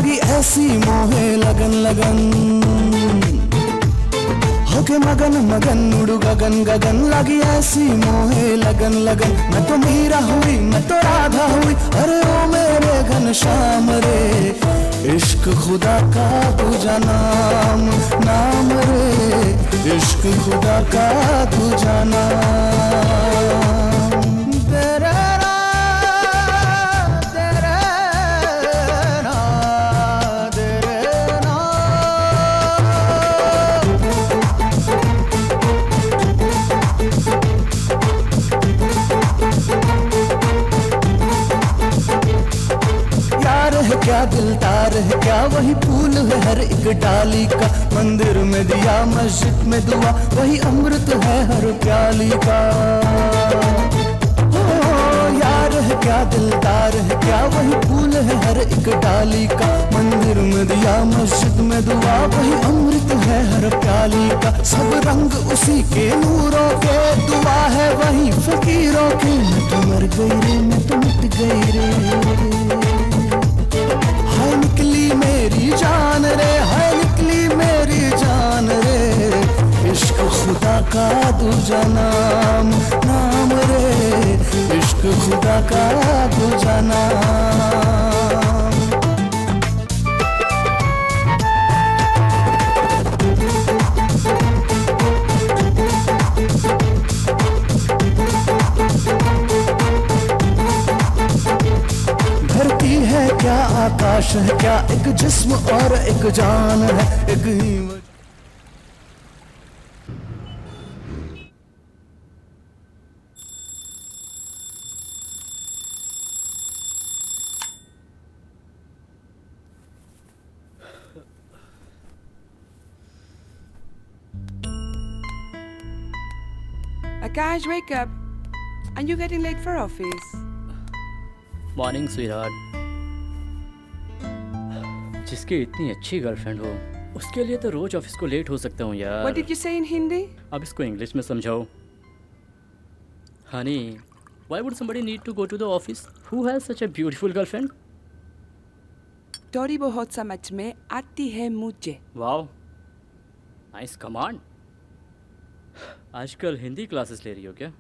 लगी ऐसी मोहे लगन लगन, होके मगन मगन उड़ू गगन गगन, लगी ऐसी मोहे लगन लगन। मैं तो मीरा हुई मैं तो राधा हुई, अरे ओ मेरे घनश्याम रे, इश्क खुदा का तुझा नाम नाम रे, इश्क खुदा का तुझा नाम। क्या दिलदार है क्या वही फूल है हर एक डाली का, मंदिर में दिया मस्जिद में दुआ, वही अमृत है हर प्याली का। ओ यार है क्या दिलदार है क्या वही फूल है हर एक डाली का, मंदिर में दिया मस्जिद में दुआ, वही अमृत है हर प्याली का। सब रंग उसी के नूरों के, दुआ है वही फकीरों की। मैं तो मर गई रे मैं तो मिट गई रे, हाय निकली मेरी जान रे, हाय निकली मेरी जान रे, इश्क खुदा का दूजा नाम नाम रे, इश्क खुदा का दूजा नाम। क्या आकाश है क्या एक जिस्म और एक जान है, एक ही Akash, wake up. Are you getting late for office? Morning sweetheart. जिसकी इतनी अच्छी गर्लफ्रेंड हो उसके लिए तो रोज ऑफिस को लेट हो सकता हूँ यार। What did you say in Hindi? अब इसको इंग्लिश में समझाओ। Honey, why would somebody need to go to the office who has such a beautiful girlfriend? थोड़ी बहुत समझ में आती है मुझे। Wow, nice command. आजकल हिंदी क्लासेस ले रही हो क्या?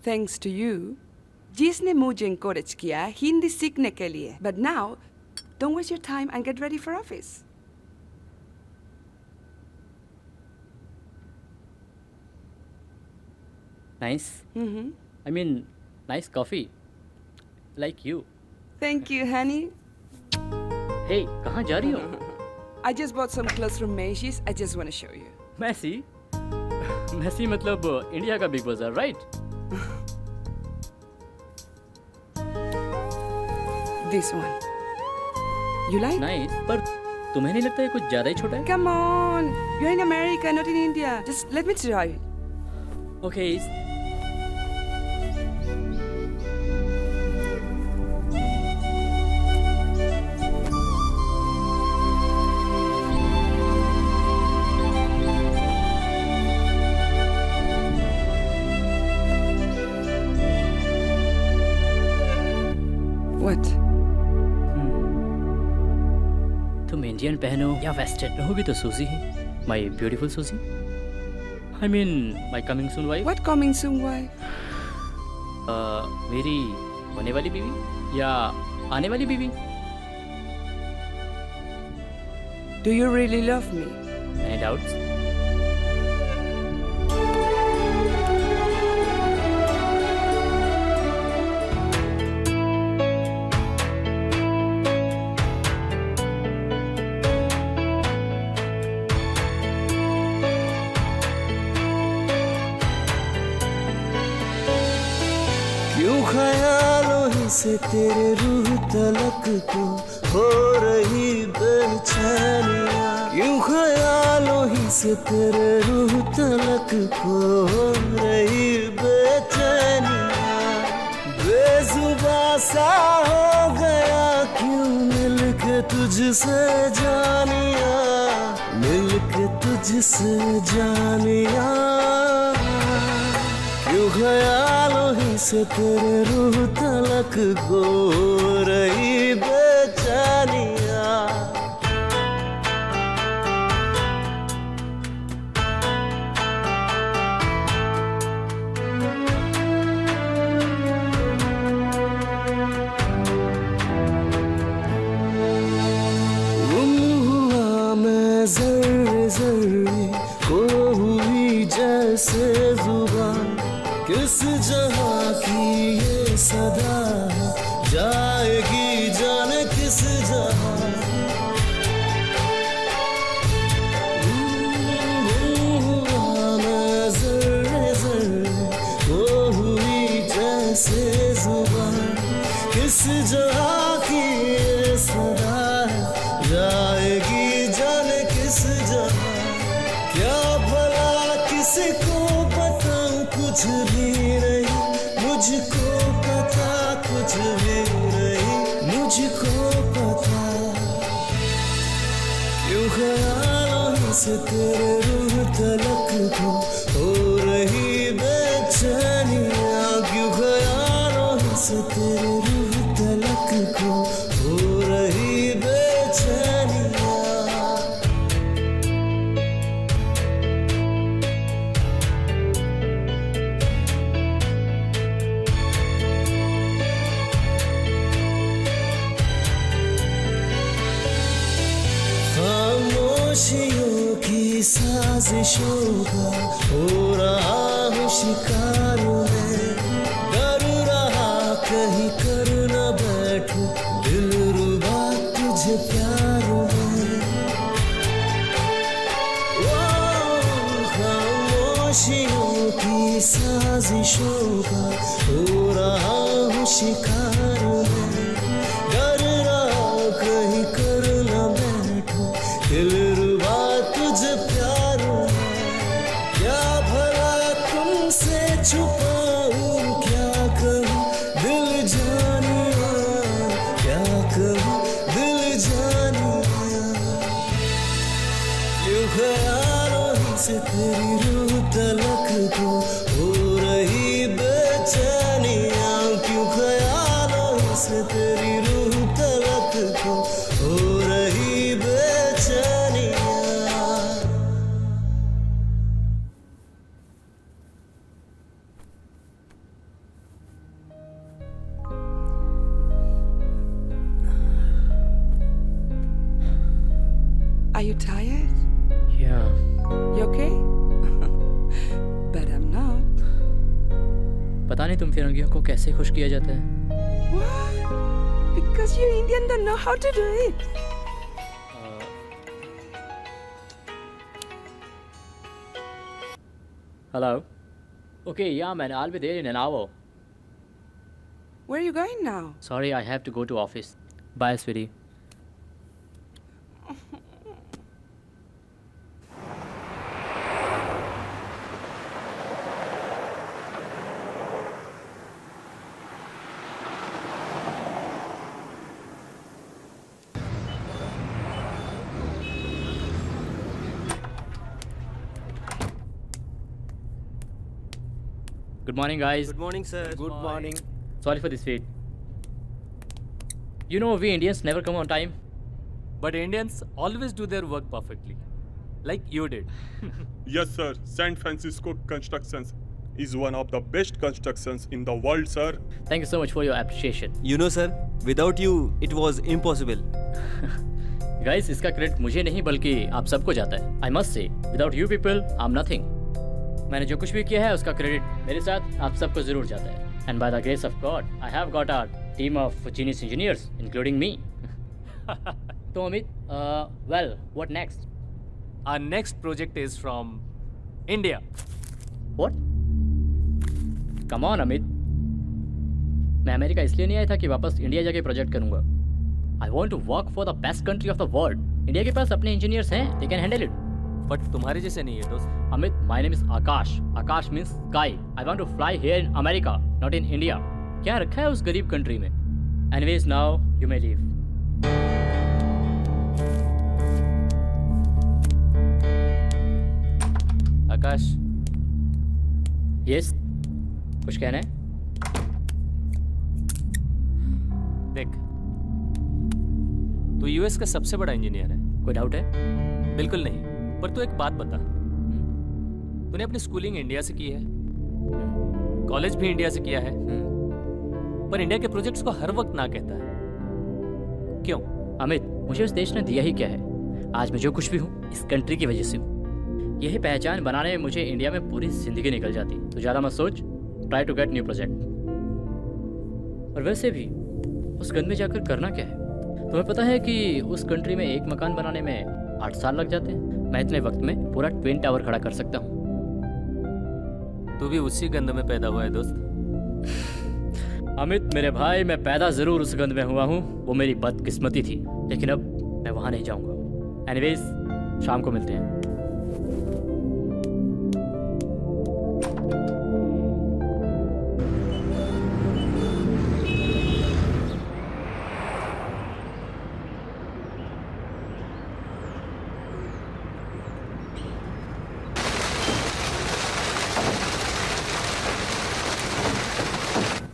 Thanks to you, जिसने मुझे encourage किया हिंदी सीखने के लिए। But now, don't waste your time and get ready for office. Nice. I mean, nice coffee. Like you. Thank you, honey. Hey, कहाँ जा रही हो? I just bought some clothes from Macy's. I just want to show you. Massey? Massey मतलब India का big बाजार, right? This one. You like? Nice. पर तुम्हें नहीं लगता ये कुछ ज़्यादा ही छोटा है? Come on, you're in America, not in India. Just let me try. Okay. What? तुम इंडियन पहनो या वेस्टर्न रहोगी तो सूजी ही, माय ब्यूटीफुल सूजी। I mean my coming soon wife. What coming soon wife? मेरी होने वाली बीवी या आने वाली बीवी। Do you really love me? Any doubts? क्यों ख्यालों ही से तेरे रूह तलक को हो रही बेचैनियाँ, क्यों ख्यालों ही से तेरे रूह तलक को हो रही बेचैनियाँ, बेजुबां सा हो गया क्यों मिलके तुझसे जानिया, मिलके तुझसे जानिया, क्यों ख्यालों ही से तेरे रूह तलक हो रही बेचैनिया। गुम हुआ मैं जर्रे जर्रे खो हुई जैसे जुबान, किस जहाँ की ये सदा जाएगी जाने किस जहाँ। हुआ मैं जर्रे जर्रे खो हुई जैसे जुबान, किस जहाँ की ये सदा जाएगी जाने किस जहाँ। क्या भला किसी को बताऊं कुछ भी नहीं, मुझको पता कुछ भी नहीं, मुझको पता। क्यों ख्यालों से तेरे रूह तलक हो रही बेचैनिया। क्यों ख्यालों से तेरे रूह तलक हो रही बेचैनिया। खामोशियों की साजिशों का हो रहा हूँ शिकार मैं, डर रहा कहीं कर न बैठूं दिलरुबा तुझे प्यार में। खामोशियों की साजिशों का हो रहा हूँ शिकार मैं, डर रहा कहीं कर न बैठूं दिलरुबा तुझे प्यार में। क्या भला तुमसे छुपाऊं क्या कहूँ दिल जानिया, क्या कहूँ दिल जानिया। क्यों ख्यालों से तेरी रूह तलक हो रही बेचैनिया। क्यों ख्यालों से तेरी रूह तलक हो रही बेचैनिया। Are you tired? Yeah. You okay? But I'm not. पता नहीं तुम फिरंगियों को कैसे खुश किया जाता है। What? Because you Indian don't know how to do it. Hello. Okay, yeah, man. I'll be there in an hour. Where are you going now? Sorry, I have to go to office. Bye, sweetie. Good morning, guys. Good morning, sir. Good morning. Sorry for this wait. You know, we Indians never come on time. But Indians always do their work perfectly. Like you did. Yes, sir. San Francisco Constructions is one of the best constructions in the world, sir. Thank you so much for your appreciation. You know, sir, without you, it was impossible. Guys, इसका credit मुझे नहीं बल्कि आप सबको जाता है. I must say, without you people, I'm nothing. मैंने जो कुछ भी किया है उसका क्रेडिट मेरे साथ आप सबको जरूर जाता है. And by the grace of God, I have got a team of genius engineers, including me. So Amit, well, what next? Our next project is from India. What? Come on, Amit. मैं America इसलिए नहीं आया था कि वापस India जाके project करूंगा. I want to work for the best country of the world. India के पास अपने इंजीनियर्स हैं, they can handle it. But तुम्हारे जैसे नहीं है दोस्त. Amit, my name is Akash. Akash means sky. I want to fly here in America, not in India. क्या रखा है उस गरीब कंट्री में? Anyways, now you may leave. Akash, Yes? कुछ कहना है? देख, तू यूएस का सबसे बड़ा इंजीनियर है। कोई डाउट है? बिल्कुल नहीं, पर तू एक बात बता, तूने अपनी स्कूलिंग इंडिया से की है, कॉलेज भी इंडिया से किया है, पर इंडिया के प्रोजेक्ट्स को हर वक्त ना कहता है, क्यों? अमित, मुझे उस देश ने दिया ही क्या है? आज मैं जो कुछ भी हूँ इस कंट्री की वजह से हूँ। यही पहचान बनाने में मुझे इंडिया में पूरी जिंदगी निकल जाती। तो ज़्यादा मत सोच, try to get new project. और वैसे भी उस गंद में जाकर करना क्या है? तुम्हें पता है कि उस कंट्री में एक मकान बनाने में 8 साल लग जाते हैं। मैं इतने वक्त में पूरा ट्विन टावर खड़ा कर सकता हूँ। तू भी उसी गंद में पैदा हुआ है दोस्त। अमित मेरे भाई, मैं पैदा जरूर उस गंद में हुआ हूँ, वो मेरी बदकिस्मती थी, लेकिन अब मैं वहाँ नहीं जाऊँगा। एनीवेज, शाम को मिलते हैं।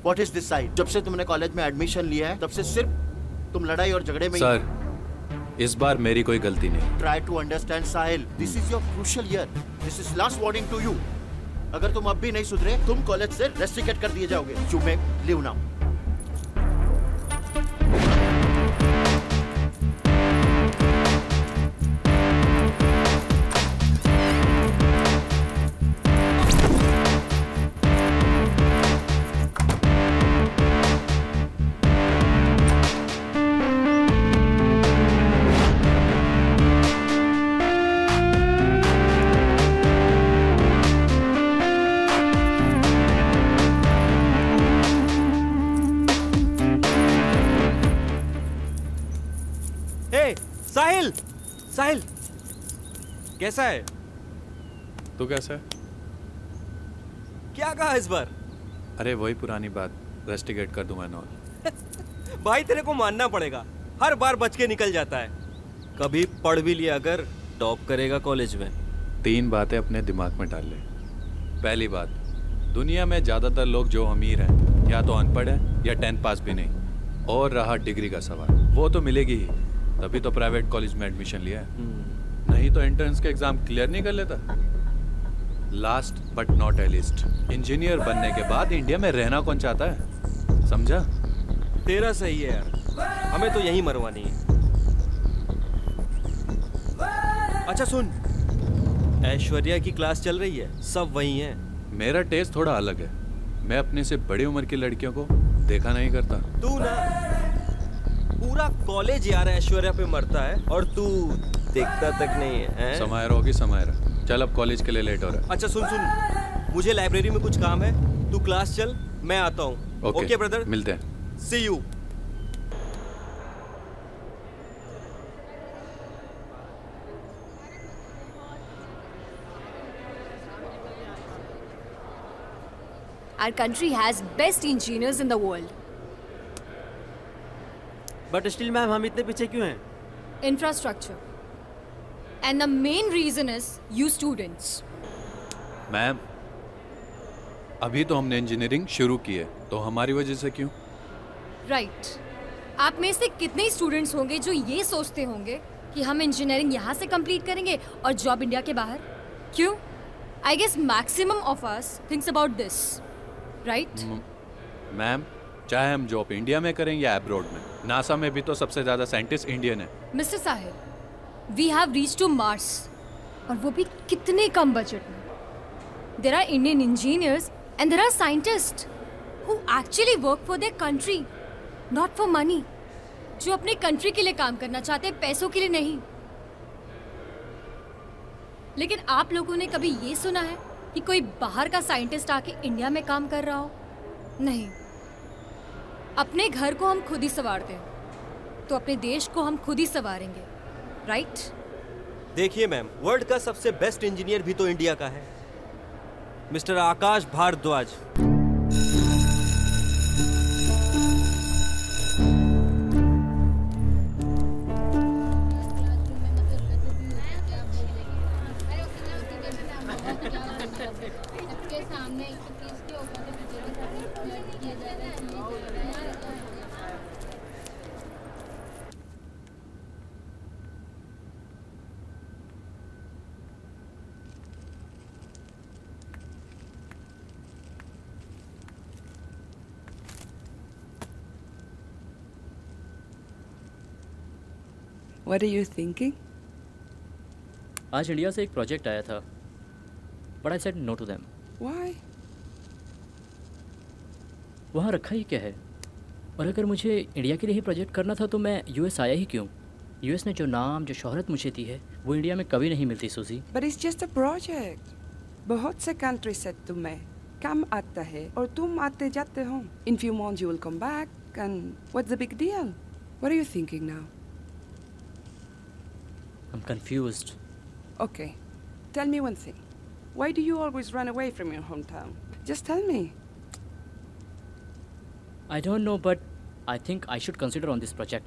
What is this side? जब से तुमने कॉलेज में एडमिशन लिया है तब से सिर्फ तुम लड़ाई और झगड़े में सर, इस बार मेरी कोई गलती नहीं। Try to understand Sahil, this is your crucial year, this is last warning to you. अगर तुम अब भी नहीं सुधरे तुम कॉलेज से रेस्ट्रिकेट कर दिए जाओगे। You may leave now. Sahil, Sahil, कैसा है? तू कैसा है? क्या कहा इस बार? अरे वही पुरानी बात, रेस्टिकेट कर दूंगा नॉल। भाई तेरे को मानना पड़ेगा, हर बार बच के निकल जाता है। कभी पढ़ भी लिया अगर टॉप करेगा कॉलेज में। 3 बातें अपने दिमाग में डाल ले। पहली बात, दुनिया में ज्यादातर लोग जो अमीर हैं या तो अनपढ़ हैं या 10th पास भी नहीं। और रहा डिग्री का सवाल, वो तो मिलेगी ही, तभी तो प्राइवेट कॉलेज में एडमिशन लिया है। नहीं तो एंट्रेंस के एग्जाम क्लियर नहीं कर लेता। Last but not least, engineer बनने के बाद इंडिया में रहना कौन चाहता है? समझा? तेरा सही है यार, हमें तो यही मरवानी है। अच्छा सुन, ऐश्वर्या की क्लास चल रही है, सब वही हैं। मेरा टेस्ट थोड़ा अलग है, मैं अपने से बड़ी उम्र की लड़कियों को देखा नहीं करता। तू ना पूरा कॉलेज यार ऐश्वर्या पे मरता है और तू देखता तक नहीं है। समायर होगी समायर। चल अब कॉलेज के लिए लेट हो रहा है। अच्छा सुन, मुझे लाइब्रेरी में कुछ काम है, तू क्लास चल, मैं आता हूँ। ओके ब्रदर, मिलते हैं। See you. Our country has best engineers in the world. But still ma'am हम इतने पीछे क्यों हैं? Infrastructure. And the main reason is you students. Ma'am, अभी तो हमने इंजीनियरिंग शुरू की है, तो हमारी वजह से क्यों? Right. आप में से कितने स्टूडेंट्स होंगे जो ये सोचते होंगे कि हम इंजीनियरिंग यहाँ से कंप्लीट करेंगे और जॉब इंडिया के बाहर? क्यों? I guess maximum of us thinks about this. Right? Ma'am, चाहे हम जॉब इंडिया में करें या अब्रॉड में, नासा में भी तो सबसे ज्यादा साइंटिस्ट इंडियन है। Mr. Sahil, we have reached to Mars, और वो भी कितने कम बजट में। There are Indian engineers and there are scientists who actually work for their country, not for money. जो अपने कंट्री के लिए काम करना चाहते हैं, पैसों के लिए नहीं। लेकिन आप लोगों ने कभी ये सुना है कि कोई बाहर का साइंटिस्ट आके इंडिया में काम कर रहा हो? नहीं। अपने घर को हम खुद ही संवारते हैं, तो अपने देश को हम खुद ही संवारेंगे, राइट? देखिए मैम, वर्ल्ड का सबसे बेस्ट इंजीनियर भी तो इंडिया का है, mister Akash Bhardwaj. What are you thinking? आज इंडिया से एक प्रोजेक्ट आया था, but I said no to them. Why? वहाँ रखा ही क्या है? और अगर मुझे इंडिया के लिए ही प्रोजेक्ट करना था तो मैं यूएस आया ही क्यों? यूएस ने जो नाम जो शोहरत मुझे दी है वो इंडिया में कभी नहीं मिलती सूजी। But it's just a project. बहुत से कंट्री से तुम्हें काम आता है और तुम आते जाते हो. In few months you will come back and what's the big deal? What are you thinking now? I'm confused. Okay, tell me one thing. Why do you always run away from your hometown? Just tell me. I don't know, but I think I should consider on this project.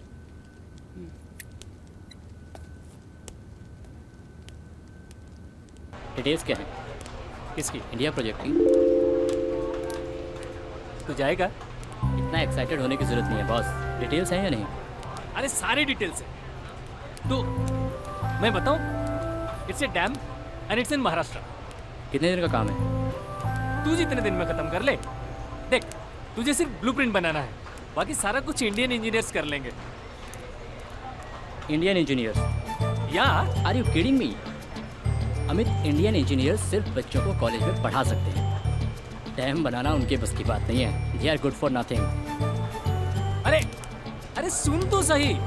Details क्या है किसकी? India project की? तू जाएगा? इतना excited होने की जरूरत नहीं है बॉस। डिटेल्स हैं या नहीं? अरे सारे डिटेल्स है। तो मैं बताऊं? It's a dam and it's in Maharashtra. कितने दिन का काम है? तू जितने दिन में खत्म कर ले। देख, तुझे सिर्फ ब्लूप्रिंट बनाना है, बाकी सारा कुछ इंडियन इंजीनियर्स कर लेंगे। Indian engineers? या are you kidding me? Amit, Indian engineers सिर्फ बच्चों को कॉलेज में पढ़ा सकते हैं। डैम बनाना उनके बस की बात नहीं है। They are good for nothing. अरे अरे सुन तो सही।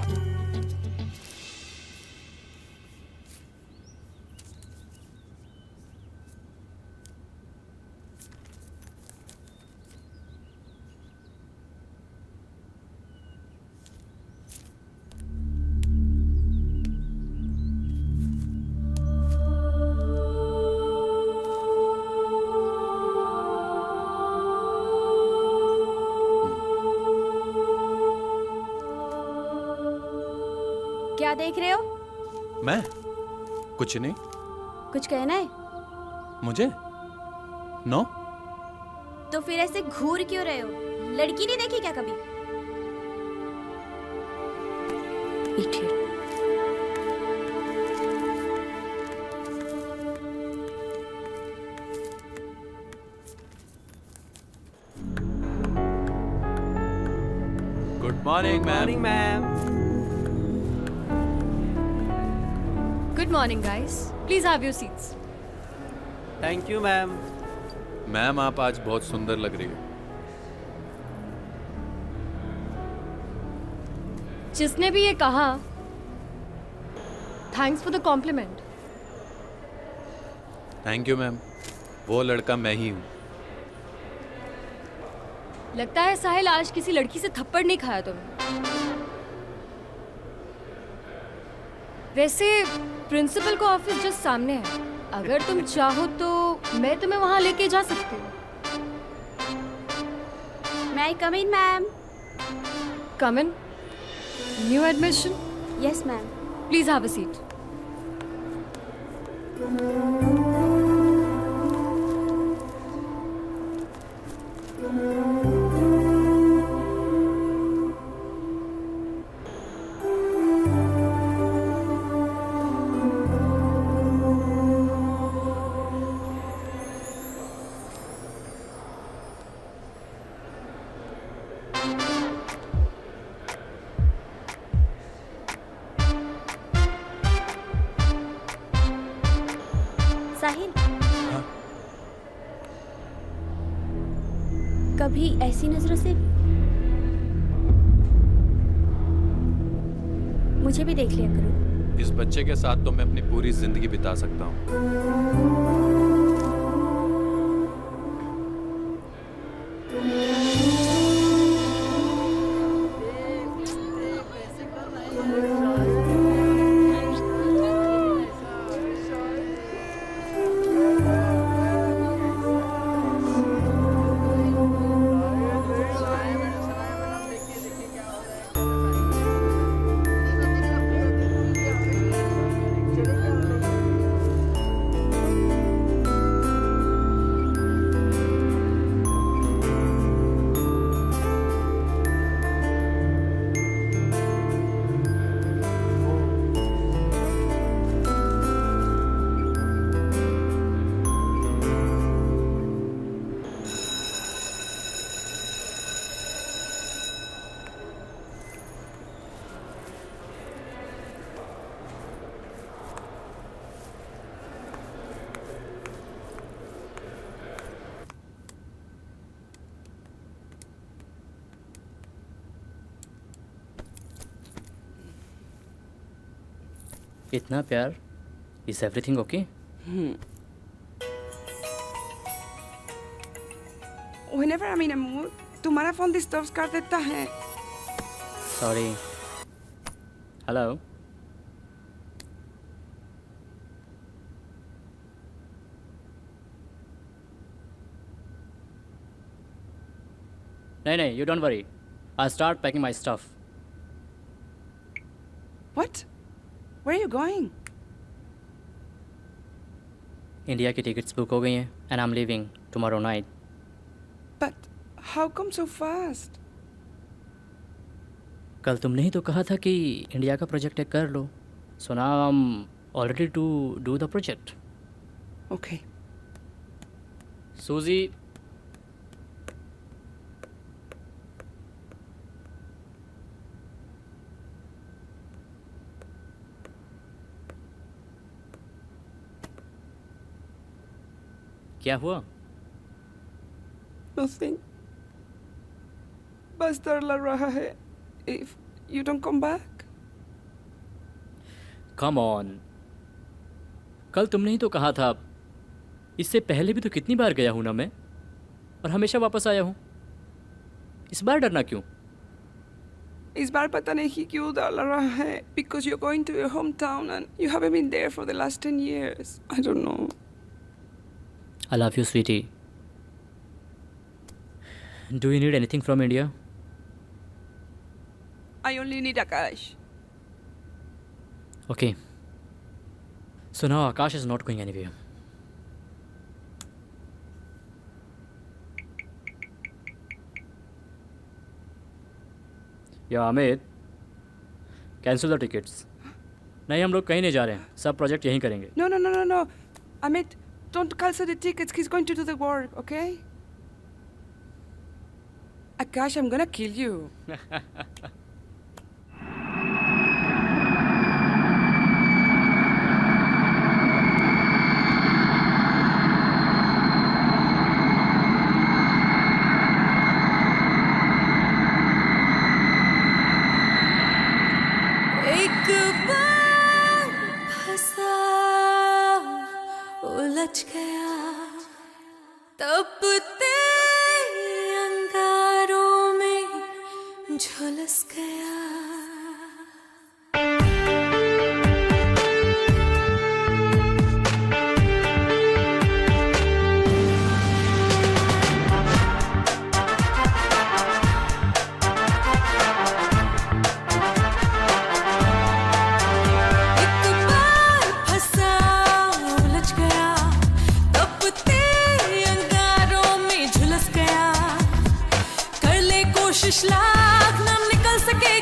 क्या देख रहे हो? मैं कुछ नहीं। कुछ कहना है? मुझे नो। तो फिर ऐसे घूर क्यों रहे हो? लड़की नहीं देखी क्या कभी? Idiot. Good morning ma'am. Good morning, guys. Please have your seats. Thank you ma'am. Ma'am आप आज बहुत सुंदर लग रही हो। जिसने भी ये कहा, thanks for the compliment. Thank you ma'am. वो लड़का मैं ही हूँ। लगता है साहिल आज किसी लड़की से थप्पड़ नहीं खाया तुमने। वैसे प्रिंसिपल का ऑफिस जस्ट सामने है। अगर तुम चाहो तो मैं तुम्हें वहां लेके जा सकती हूँ। May I come in, ma'am? Come in. New admission? Yes, ma'am. Please have a seat. साहिल, कभी ऐसी नजरों से मुझे भी देख लिया करो। इस बच्चे के साथ तो मैं अपनी पूरी जिंदगी बिता सकता हूँ। इतना प्यार, is everything okay? Whenever I'm in a mood, तुम्हारा फोन डिस्टर्ब कर देता है. सॉरी. हेलो. नहीं, you don't worry. I'll start packing my stuff. What? Where are you going? India की टिकट्स बुक हो गई हैं and I'm leaving tomorrow night. But how come so fast? कल तुमने ही तो कहा था कि इंडिया का प्रोजेक्ट एक कर लो. So now I'm all ready to do the project. Okay. Suzy. क्या हुआ? Nothing. बस डर लग रहा है. If you don't come back. Come on. कल तुमने ही तो कहा था. इससे पहले भी तो कितनी बार गया हूं ना मैं, और हमेशा वापस आया हूं. इस बार डरना क्यों? इस बार पता नहीं क्यों डर लग रहा है. Because you're going to your hometown and you haven't been there for the last 10 years. I don't know. I love you, sweetie. Do you need anything from India? I only need Akash. Okay. So now Akash is not going anywhere. Yeah, Amit. Cancel the tickets. नहीं, हम लोग कहीं नहीं जा रहे हैं. सब project यहीं करेंगे. No. Amit, don't cancel the tickets. He's going to do the work, okay? Akash, I'm gonna kill you. एक बार फंसा उलझ गया तब तेरे अंगारों में झुलस गया. कोशिश लाख ना निकल सके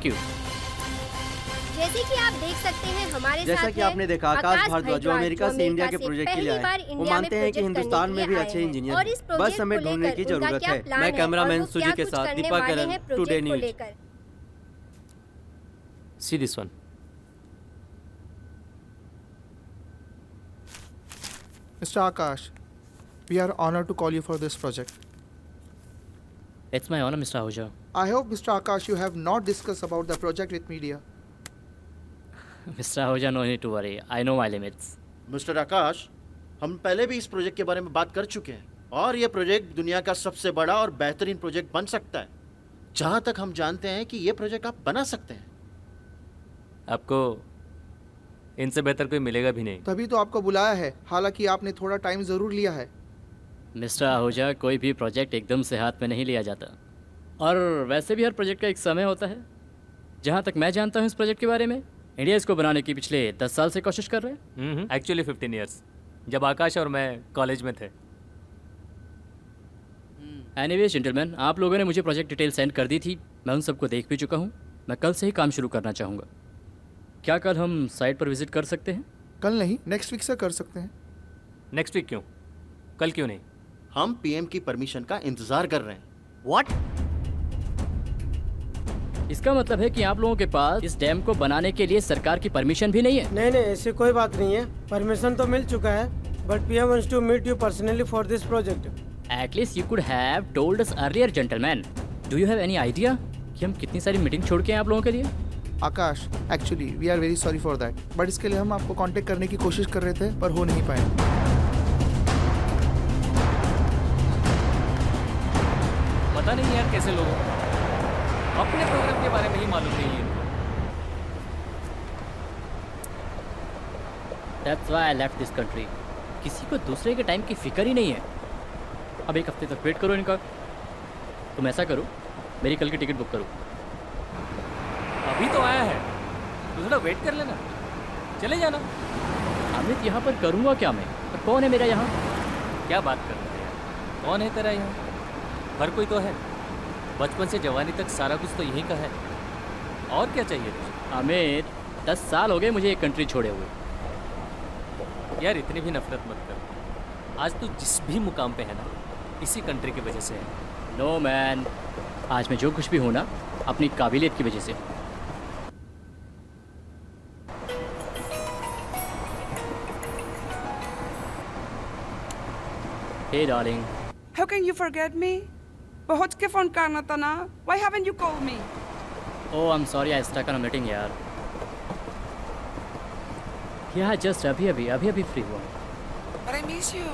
थैंक यू। जैसे कि आप देख सकते हैं हमारे जैसा साथ कि आपने देखा आकाश भारद्वाज जो अमेरिका से इंडिया के प्रोजेक्ट के लिए आए, वो मानते हैं कि हिंदुस्तान में भी अच्छे इंजीनियर हैं, बस हमें ढूंढने की जरूरत है। मैं कैमरामैन सुजी के साथ Deepa Karan, today news. See this one. Mr. Akash, we are honored to call you for this project. It's my honor, Mr. Ahuja. I hope, Mr. Akash, you have not discussed about the project with media. Mr. Ahuja, no need to worry. I know my limits. Mister Akash, हम पहले भी इस project के बारे में बात कर चुके हैं और ये प्रोजेक्ट दुनिया का सबसे बड़ा और बेहतरीन प्रोजेक्ट बन सकता है। जहां तक हम जानते हैं कि ये प्रोजेक्ट आप बना सकते हैं। आपको इनसे बेहतर कोई मिलेगा भी नहीं। तभी तो आपको बुलाया है, हालांकि आपने थोड़ा टाइम जरूर लिया है। मिस्टर आहूजा, कोई भी प्रोजेक्ट एकदम से हाथ में नहीं लिया जाता, और वैसे भी हर प्रोजेक्ट का एक समय होता है। जहाँ तक मैं जानता हूँ इस प्रोजेक्ट के बारे में, इंडिया इसको बनाने की पिछले 10 साल से कोशिश कर रहे हैं। एक्चुअली 15 ईयर्स, जब आकाश और मैं कॉलेज में थे। एनीवेज जेंटलमैन, आप लोगों ने मुझे प्रोजेक्ट डिटेल सेंड कर दी थी, मैं उन सबको देख भी चुका हूँ। मैं कल से ही काम शुरू करना चाहूँगा। क्या कल हम साइट पर विजिट कर सकते हैं? कल नहीं, नेक्स्ट वीक से कर सकते हैं। नेक्स्ट वीक क्यों? कल क्यों नहीं? हम पीएम की परमिशन का इंतजार कर रहे हैं। व्हाट? इसका मतलब है कि आप लोगों के पास इस डैम को बनाने के लिए सरकार की परमिशन भी नहीं है? नहीं नहीं, ऐसी कोई बात नहीं है। परमिशन तो मिल चुका है, but PM wants to meet you personally for this project. At least you could have told us earlier, gentlemen. Do you have any idea कि हम कितनी सारी मीटिंग छोड़ के हैं आप लोगों के लिए? Akash, actually we are very sorry for that, but इसके लिए हम आपको कांटेक्ट करने की कोशिश कर रहे थे, पर हो नहीं पाए। पता नहीं यार कैसे लोग अपने प्रोग्राम के बारे में ही मालूम नहीं है इनको। That's why I left this country. किसी को दूसरे के टाइम की फिक्र ही नहीं है। अब एक हफ्ते तक वेट करो इनका। तुम ऐसा करो, मेरी कल की टिकट बुक करो। अभी तो आया है, तो थोड़ा वेट कर लेना, चले जाना। अमित, यहाँ पर करूँगा क्या मैं? और कौन है मेरा यहाँ? क्या बात कर रहे हैं? कौन है तेरा यहाँ? हर कोई तो है। बचपन से जवानी तक सारा कुछ तो यहीं का है। और क्या चाहिए तुझे? अमित, 10 साल हो गए मुझे ये कंट्री छोड़े हुए। यार इतनी भी नफरत मत कर। आज तू जिस भी मुकाम पे है ना, इसी कंट्री की वजह से है। नो मैन, आज मैं जो कुछ भी हूँ ना, अपनी काबिलियत की वजह से। Hey darling. How can you forget me? पहुँच के फोन करना था ना? Why haven't you called me? Oh, I'm sorry, I stuck on a meeting यार। Yeah, just अभी फ्री हुआ। But I miss you.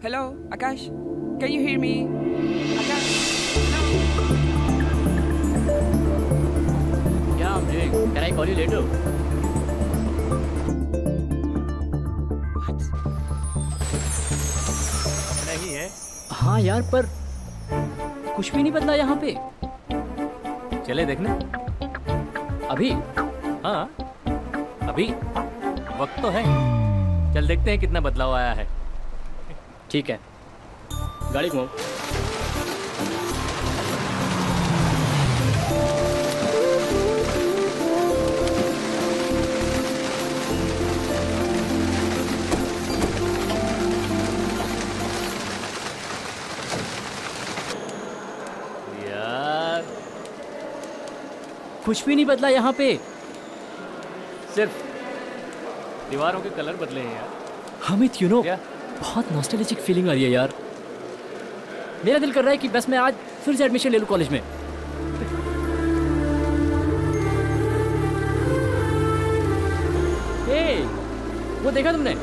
Hello, Akash. Can you hear me? Akash. Yeah, I'm doing. Can I call you later? नहीं है? हाँ यार, पर कुछ भी नहीं बदला यहाँ पे। चले देखने? अभी? हाँ, अभी वक्त तो है। चल देखते हैं कितना बदलाव आया है। ठीक है, गाड़ी घुमाओ। यार कुछ भी नहीं बदला यहाँ पे, सिर्फ दीवारों के कलर बदले हैं यार। हमित, यू नो, क्या? बहुत नॉस्टैल्जिक फीलिंग आ रही है यार। मेरा दिल कर रहा है कि बस मैं आज फिर से एडमिशन ले लूँ कॉलेज में। ए, वो देखा तुमने?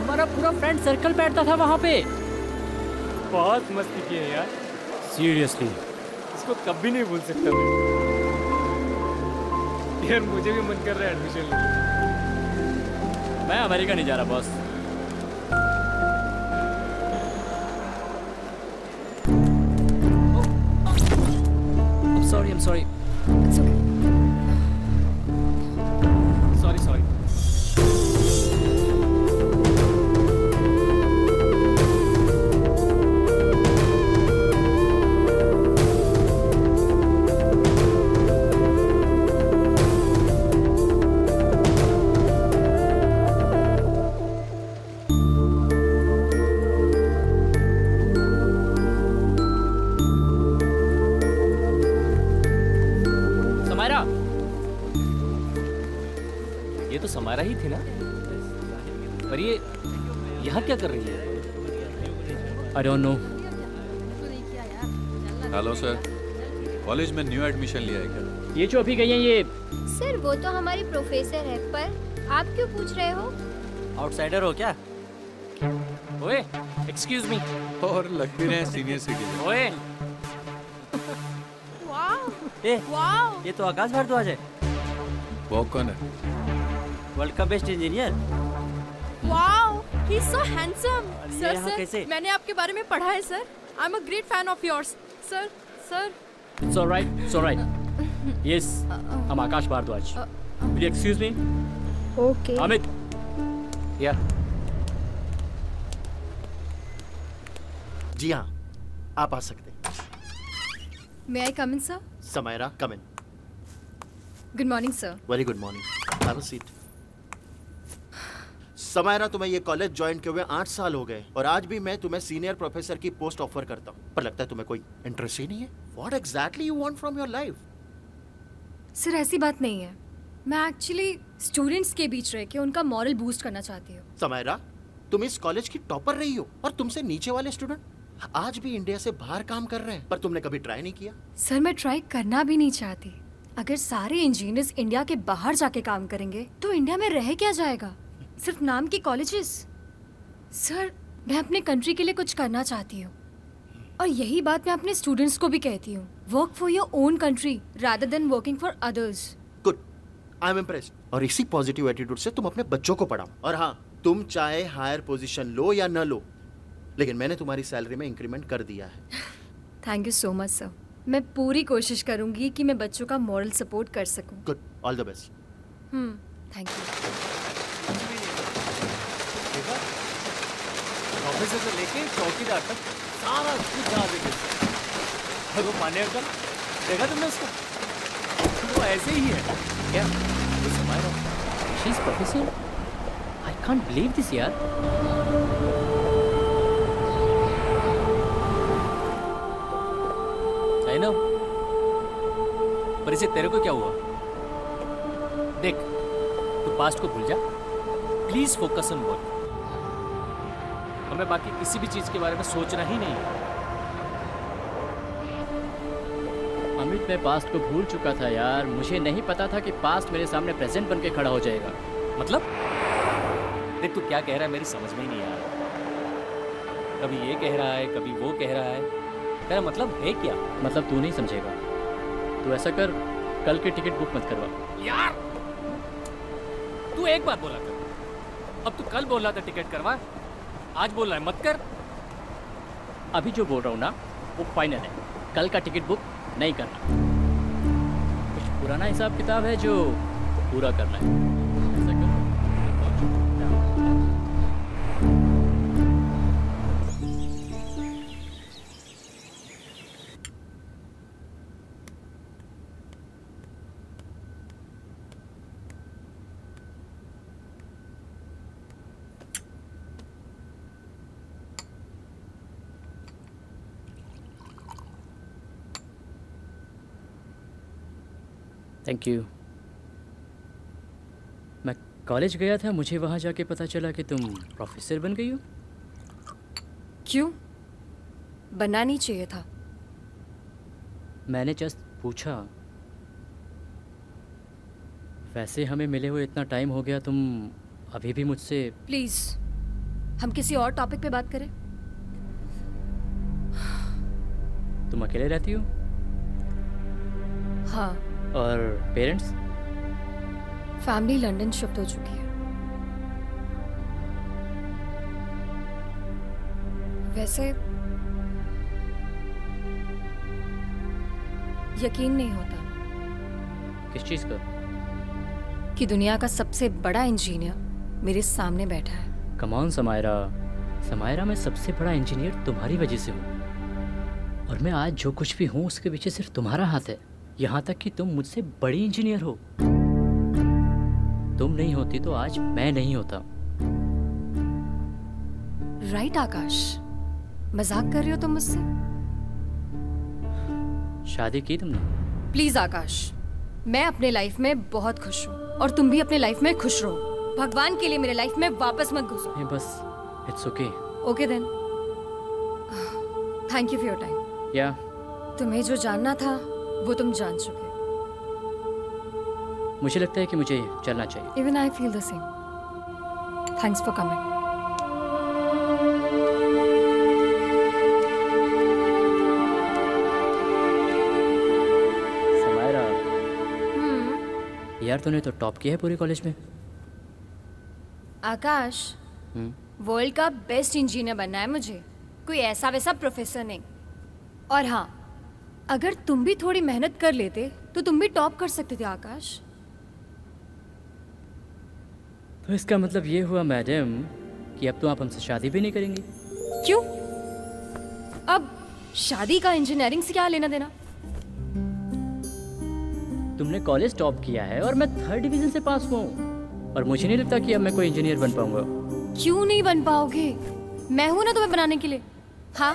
हमारा पूरा फ्रेंड सर्कल बैठता था वहाँ पे। बहुत मस्ती की है यार। सीरियसली, इसको कभी नहीं भूल सकता मैं। यार मुझे भी मन कर रहा है एडमिशन लेने। मैं अमेरिका नहीं जा रहा boss. I'm sorry. It's okay. Sorry. ये तो समारा ही थी ना? पर ये यहाँ क्या कर रही है? I don't know. Hello sir, college में न्यू एडमिशन लिया है क्या? ये जो अभी गई हैं ये सर वो तो हमारी प्रोफेसर है, पर आप क्यों पूछ रहे हो? आउटसाइडर हो क्या? ओए, एक्सक्यूज मी। और लग भी रहे हैं सीनियर सिटीजन। ओए, वाह, ये तो आकाश भारद्वाज है, वो कौन है? वर्ल्ड का best engineer. Wow, he is so handsome. ये यहाँ कैसे? मैंने आपके बारे में पढ़ा है sir. I am a great fan of yours sir. It's alright. Yes, I'm Akash Bhardwaj. Will you excuse me? Okay. Amit. Yeah. जी हाँ, आप आ सकते हैं। May I come in, sir? Samaira, come in. Good morning, sir. Very good morning. Have a seat. Samaira, तुम्हें ये college join किए हुए 8 साल हो गए और आज भी मैं तुम्हें सीनियर प्रोफेसर की पोस्ट ऑफर करता हूँ, पर लगता है तुम्हें कोई इंटरेस्ट ही नहीं है। What exactly you want from your life? Sir ऐसी बात नहीं है, मैं एक्चुअली स्टूडेंट्स के बीच रह के उनका मॉरल बूस्ट करना चाहती हूँ। समायरा, तुम इस कॉलेज की टॉपर रही हो और तुमसे नीचे वाले स्टूडेंट आज भी इंडिया से बाहर काम कर रहे हैं, पर तुमने कभी ट्राई नहीं किया। सर मैं ट्राई करना भी नहीं चाहती। अगर सारे इंजीनियर्स इंडिया के बाहर जाके काम करेंगे तो इंडिया में रह क्या जाएगा? सिर्फ नाम की कॉलेजेस। सर मैं अपने कंट्री के लिए कुछ करना चाहती हूँ और यही बात मैं अपने स्टूडेंट्स को भी कहती हूँ। Work for your own country rather than working for others. Good, I am impressed. और इसी पॉजिटिव एटीट्यूड से तुम अपने बच्चों को पढ़ाओ। और हाँ, तुम चाहे हायर पोजीशन लो या न लो, लेकिन मैंने तुम्हारी सैलरी में इंक्रीमेंट कर दिया है। Thank you so much sir. मैं पूरी कोशिश करूंगी कि मैं बच्चों का मॉरल सपोर्ट कर सकूं। Good, all the best. Thank you. Professor से लेके चौकीदार तक सारा कुछ जान देते। और वो पाने अंकल, देखा तुमने उसको? वो ऐसे ही है क्या? वो Samaira, she is professor. I can't believe this यार। आई नो, पर इसे तेरे को क्या हुआ? देख, तू पास्ट को भूल जा। Please focus on work. हमें बाकी किसी भी चीज के बारे में सोचना ही नहीं है। अमित, मैं पास्ट को भूल चुका था यार। मुझे नहीं पता था कि पास्ट मेरे सामने प्रेजेंट बन के खड़ा हो जाएगा। मतलब? देख, तू क्या कह रहा है मेरी समझ में ही नहीं आ रहा। कभी ये कह रहा है, कभी वो कह रहा है। तेरा मतलब है क्या? मतलब तू नहीं समझेगा। तू ऐसा कर, कल की टिकट बुक मत करवा। यार, तू एक बार बोला कर। अब तू कल बोल रहा था टिकट करवा, आज बोल रहा है मत कर। अभी जो बोल रहा हूँ ना वो फाइनल है। कल का टिकट बुक नहीं करना। कुछ पुराना हिसाब किताब है जो पूरा करना है। ऐसा कर। Thank you. मैं कॉलेज गया था, मुझे वहाँ जाके पता चला कि तुम प्रोफेसर बन गई हो। क्यों? बनना नहीं चाहिए था। मैंने जस्ट पूछा। वैसे हमें मिले हुए इतना टाइम हो गया, तुम अभी भी मुझसे। प्लीज हम किसी और टॉपिक पे बात करें। तुम अकेले रहती हो? हाँ। और पेरेंट्स? फैमिली लंदन शिफ्ट हो चुकी है। वैसे यकीन नहीं होता। किस चीज़ का? कि दुनिया का सबसे बड़ा इंजीनियर मेरे सामने बैठा है। Come on Samaira. समायरा, मैं सबसे बड़ा इंजीनियर तुम्हारी वजह से हूँ और मैं आज जो कुछ भी हूँ उसके पीछे सिर्फ तुम्हारा हाथ है। यहाँ तक कि तुम मुझसे बड़ी इंजीनियर हो। तुम नहीं होती तो आज मैं नहीं होता। राइट आकाश, मजाक कर रहे हो तुम मुझसे? शादी की तुमने? प्लीज आकाश, मैं अपने लाइफ में बहुत खुश हूँ। और तुम भी अपने लाइफ में खुश रहो। भगवान के लिए मेरे लाइफ में वापस मत घुसो। नहीं बस it's okay. Okay then, thank you for your time. या तुम्हें जो जानना था वो तुम जान चुके। मुझे लगता है कि मुझे चलना चाहिए। Even I feel the same. Thanks for coming. Samaira, यार तूने तो टॉप किया है पूरे कॉलेज में। आकाश, वर्ल्ड का बेस्ट इंजीनियर बनना है मुझे, कोई ऐसा वैसा प्रोफेसर नहीं। और हाँ, अगर तुम भी थोड़ी मेहनत कर लेते तो तुम भी टॉप कर सकते थे आकाश। तो इसका मतलब ये हुआ मैडम कि अब तो आप हमसे शादी भी नहीं करेंगी। क्यों? अब शादी का इंजीनियरिंग से क्या लेना देना? तुमने कॉलेज टॉप किया है और मैं 3rd डिवीजन से पास हुआ हूँ, और मुझे नहीं लगता कि अब मैं कोई इंजीनियर बन पाऊंगा। क्यों नहीं बन पाओगे? मैं हूं ना तुम्हें बनाने के लिए। हाँ,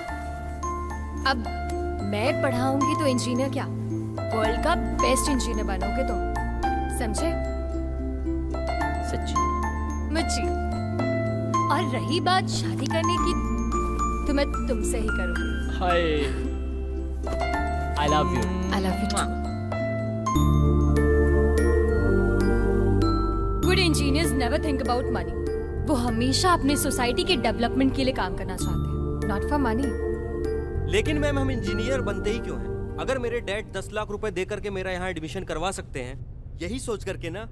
अब मैं पढ़ाऊंगी तो इंजीनियर क्या, वर्ल्ड का बेस्ट इंजीनियर बनोगे तुम, समझे? सच्ची? मुच्ची। और रही बात शादी करने की, तो मैं तुमसे ही करूंगी। Hi, I love you. I love you too. Good engineers never think about money. वो हमेशा अपने सोसाइटी के डेवलपमेंट के लिए काम करना चाहते हैं, नॉट फॉर मनी। लेकिन मैम, हम इंजीनियर बनते ही क्यों हैं? अगर मेरे डैड 10 लाख रुपए दे करके मेरा यहाँ एडमिशन करवा सकते हैं, यही सोच करके ना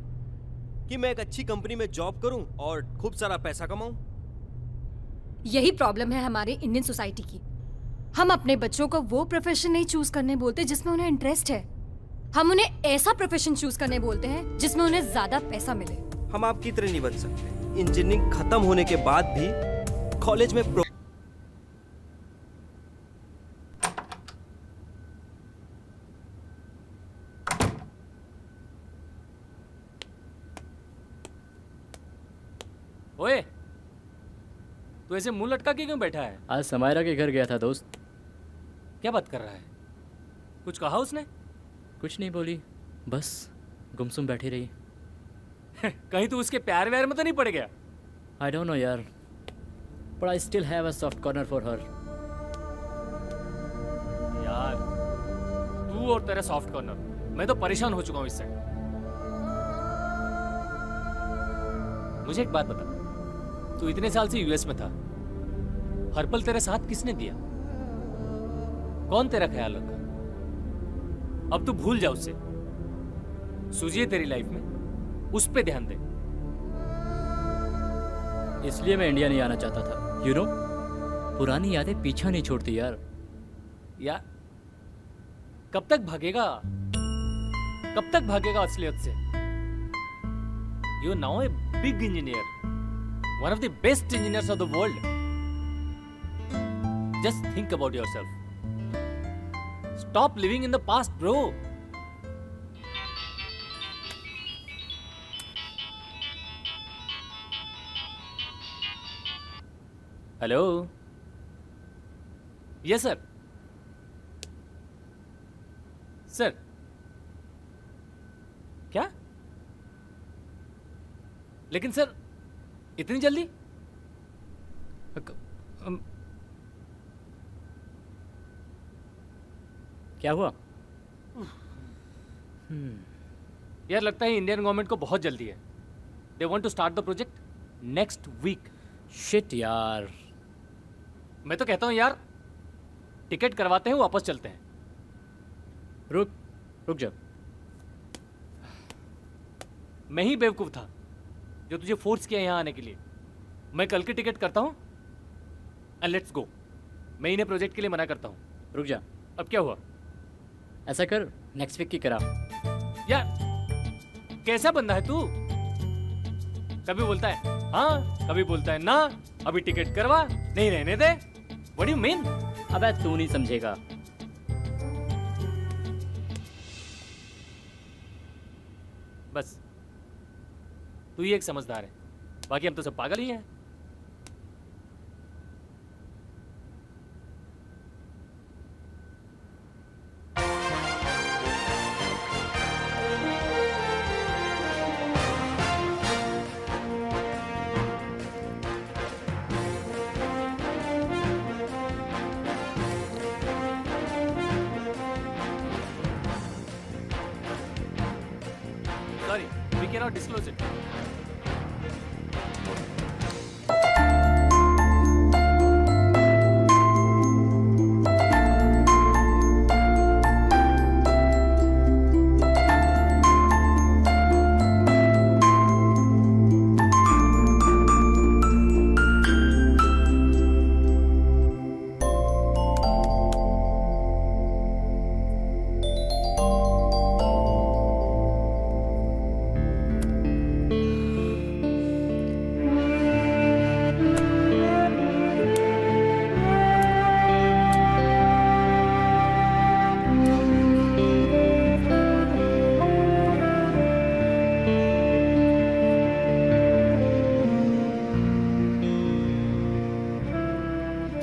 कि मैं एक अच्छी कंपनी में जॉब करूं और खूब सारा पैसा कमाऊं। यही प्रॉब्लम है हमारे इंडियन सोसाइटी की। हम अपने बच्चों को वो प्रोफेशन नहीं चूज करने बोलते जिसमें उन्हें इंटरेस्ट है, हम उन्हें ऐसा प्रोफेशन चूज करने बोलते हैं जिसमें उन्हें ज्यादा पैसा मिले। हम आपकी तरह नहीं बन सकते। इंजीनियरिंग खत्म होने के बाद भी कॉलेज में ओए, तू ऐसे मुंह लटका के क्यों बैठा है? आज समायरा के घर गया था दोस्त। क्या बात कर रहा है? कुछ कहा उसने? कुछ नहीं बोली, बस गुमसुम बैठी रही। कहीं तू उसके प्यार व्यार में तो नहीं पड़ गया? आई डोंट नो यार, but I still have a soft corner for her. यार, तू और तेरा सॉफ्ट कॉर्नर, मैं तो परेशान हो चुका हूं इससे। मुझे एक बात बता, तू इतने साल से यूएस में था, हर पल तेरे साथ किसने दिया? कौन तेरा ख्याल रखा? अब तू भूल जा उससे, सूझिए तेरी लाइफ में उस पे ध्यान दे। इसलिए मैं इंडिया नहीं आना चाहता था, यू नो, पुरानी यादें पीछा नहीं छोड़ती यार। यार, कब तक भागेगा? कब तक भागेगा असलियत से? You now a big engineer, one of the best engineers of the world. Just think about yourself. Stop living in the past, bro. Hello? Yes, sir. Sir. क्या? लेकिन सर, इतनी जल्दी? क्या हुआ? यार, लगता है इंडियन गवर्नमेंट को बहुत जल्दी है। They want to start the project next week. Shit यार। मैं तो कहता हूँ यार, टिकट करवाते हैं, वापस चलते हैं। रुक जा। मैं ही बेवकूफ था जो तुझे फोर्स किया यहाँ आने के लिए। मैं कल की टिकट करता हूँ एंड लेट्स गो। मैं इन्हें प्रोजेक्ट के लिए मना करता हूँ। रुक जा। अब क्या हुआ? ऐसा कर, नेक्स्ट वीक की करा। यार, कैसा बंदा है तू? कभी बोलता है हाँ, कभी बोलता है ना। अभी टिकट करवा, नहीं रहने दे। What do you mean? अबे तू नहीं समझेगा। बस तू ही एक समझदार है, बाकी हम तो सब पागल ही हैं। We cannot disclose it.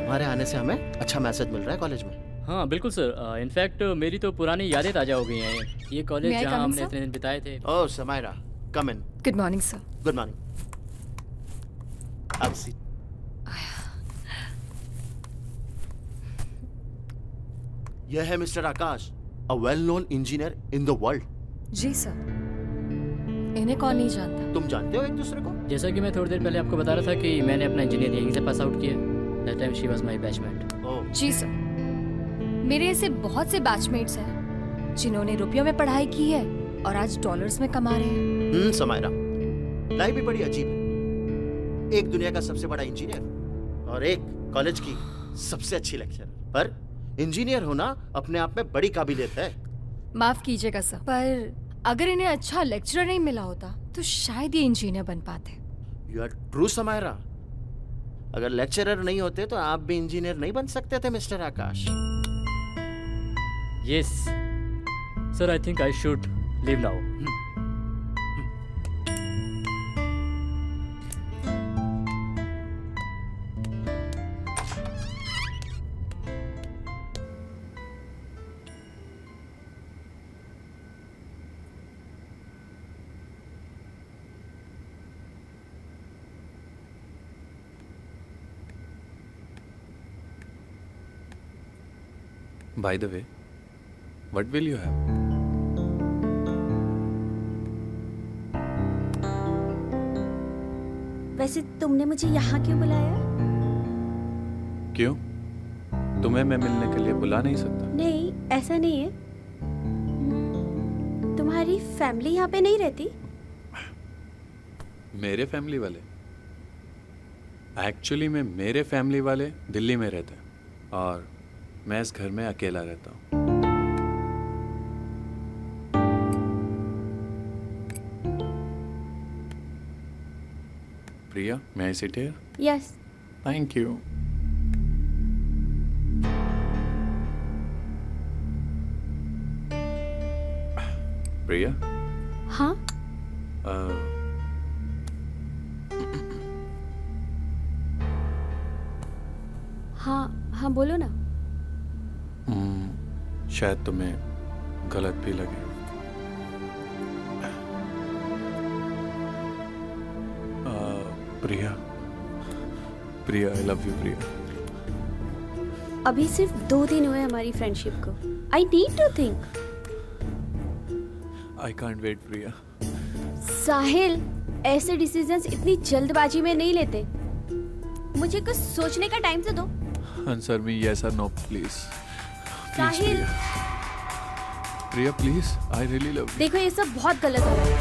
तुम्हारे आने से हमें अच्छा मैसेज मिल रहा है कॉलेज में। हाँ बिल्कुल सर, इनफैक्ट मेरी तो पुरानी यादें ताज़ा हो गई हैं। ये कॉलेज May I जहाँ come in, हमने sir? इतने दिन बिताए थे। Oh Samaira, come in. Good morning, sir. Good morning. अब सी यह है mister Akash, a well known engineer in the world. जी सर। इन्हें कौन नहीं जानता? तुम जानते हो एक दूसरे को? जैसा कि मैं थोड़ी देर पहले आपको बता रहा था कि मैंने अपना इंजीनियर यहीं से पास आउट किया। That time she was my batchmate. Oh जी सर। मेरे ऐसे बहुत से बैचमेट्स हैं जिन्होंने रुपयों में पढ़ाई की है और आज डॉलर्स में कमा रहे हैं। समायरा, लाइफ भी बड़ी अजीब है। एक दुनिया का सबसे बड़ा इंजीनियर और एक कॉलेज की सबसे अच्छी लेक्चरर। पर इंजीनियर होना अपने आप में बड़ी काबिलियत है। माफ कीजिएगा सर, पर अगर इन्हें अच्छा लेक्चरर नहीं मिला होता तो शायद ये इंजीनियर बन पाते। You are true Samaira. अगर लेक्चरर नहीं होते तो आप भी इंजीनियर नहीं बन सकते थे mister Akash. Yes sir, I think I should leave now. By the way, what will you have? वैसे तुमने मुझे यहाँ क्यों बुलाया? क्यों? तुम्हें मैं मिलने के लिए बुला नहीं सकता? नहीं, ऐसा नहीं है। तुम्हारी फैमिली यहाँ पे नहीं रहती? मेरे फैमिली वाले? एक्चुअली में मेरे फैमिली वाले दिल्ली में रहते हैं और मैं इस घर में अकेला रहता हूँ। Priya, may I sit here? Yes. Thank you. Priya? हाँ? हाँ बोलो ना। शायद तुम्हें गलत भी लगे। Priya, Priya, I love you Priya. अभी सिर्फ 2 दिन हुए हमारी फ्रेंडशिप को। I need to think. I can't wait Priya. Sahil, ऐसे डिसीजंस इतनी जल्दबाजी में नहीं लेते। मुझे कुछ सोचने का टाइम तो दो। Answer me yes or no, please. Please, Sahil. Priya, please, I really love you. देखो ये सब बहुत गलत हो रहा है।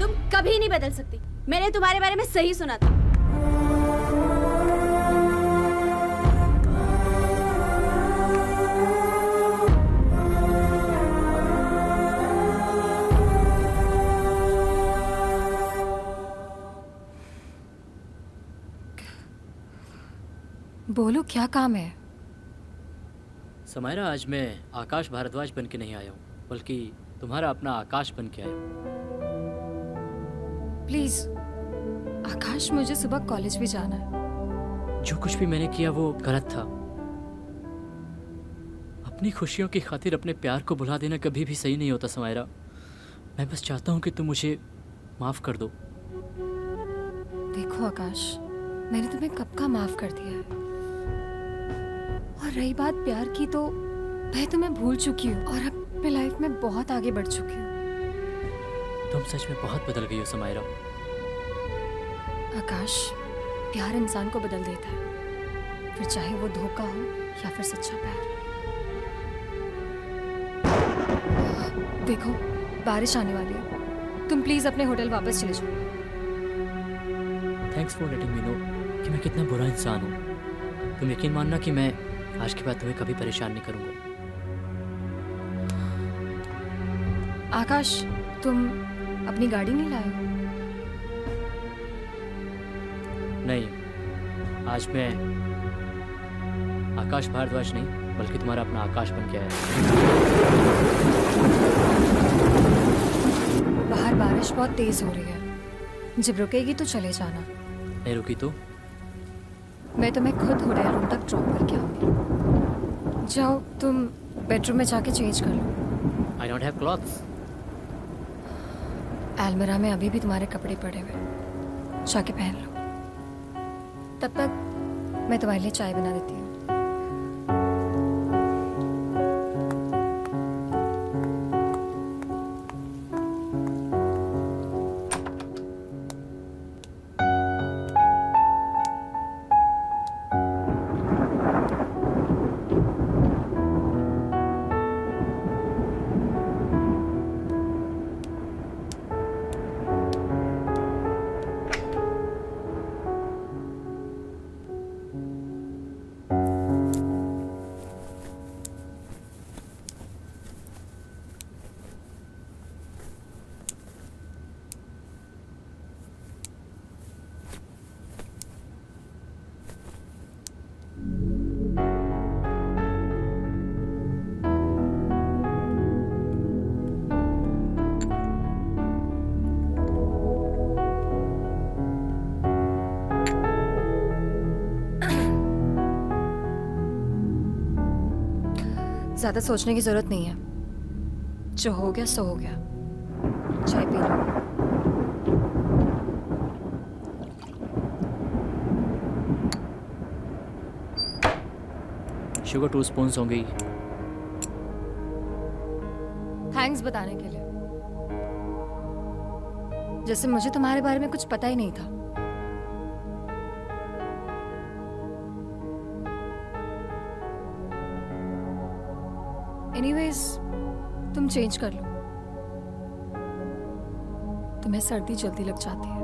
तुम कभी नहीं बदल सकती। मैंने तुम्हारे बारे में सही सुना था। बोलो, क्या काम है? समायरा, आज मैं आकाश भारद्वाज बन के नहीं आया हूँ, बल्कि तुम्हारा अपना आकाश बन के आया हूँ। प्लीज आकाश, मुझे सुबह कॉलेज भी जाना है। जो कुछ भी मैंने किया वो गलत था। अपनी खुशियों की खातिर अपने प्यार को भुला देना कभी भी सही नहीं होता समायरा। मैं बस चाहता हूँ कि तुम मुझे माफ़ कर दो। देखो आकाश, मैंने तुम्हें कब का माफ कर दिया है। और रही बात प्यार की, तो मैं तुम्हें भूल चुकी हूँ और अपने लाइफ में बहुत आगे बढ़ चुकी हूँ। तुम सच में बहुत बदल गई हो समायरा। आकाश, प्यार इंसान को बदल देता है, फिर चाहे वो धोखा हो या फिर सच्चा प्यार। देखो, बारिश आने वाली है, तुम प्लीज अपने होटल वापस चले जाओ। Thanks for letting me know कि मैं कितना बुरा इंसान हूँ। तुम यकीन मानना कि मैं आज के बाद तुम्हें कभी परेशान नहीं करूँगा। आकाश, तुम अपनी गाड़ी नहीं लाए हो? नहीं, आज मैं आकाश भारद्वाज नहीं बल्कि तुम्हारा अपना आकाश बन के आया। बाहर बारिश बहुत तेज हो रही है, जब रुकेगी तो चले जाना। नहीं रुकी तो मैं तुम्हें खुद होटल रूम तक ड्रॉप करके आऊंगी। जाओ, तुम बेडरूम में जाके चेंज कर लो। I don't have clothes. अलमीरा में अभी भी तुम्हारे कपड़े पड़े हुए, जाके पहन लो। तब तक मैं तुम्हारे लिए चाय बना देती हूँ। ज्यादा सोचने की जरूरत नहीं है, जो हो गया सो हो गया। चाय पी लो। शुगर 2 स्पून्स होंगी। थैंक्स बताने के लिए, जैसे मुझे तुम्हारे बारे में कुछ पता ही नहीं था। एनीवेज, तुम चेंज कर लो, तुम्हें सर्दी जल्दी लग जाती है।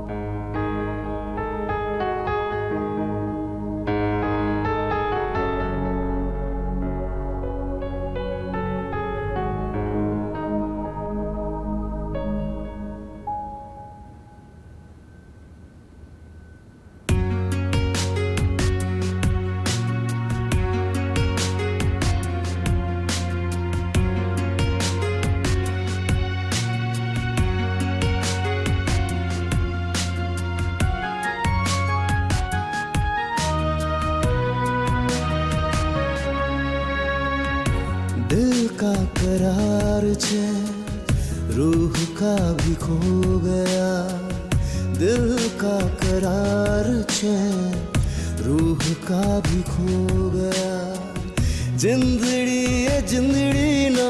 दिल का करार चैन रूह का भी खो गया, दिल का करार चैन रूह का भी खो गया। जिंदड़ी ये जिंदड़ी ना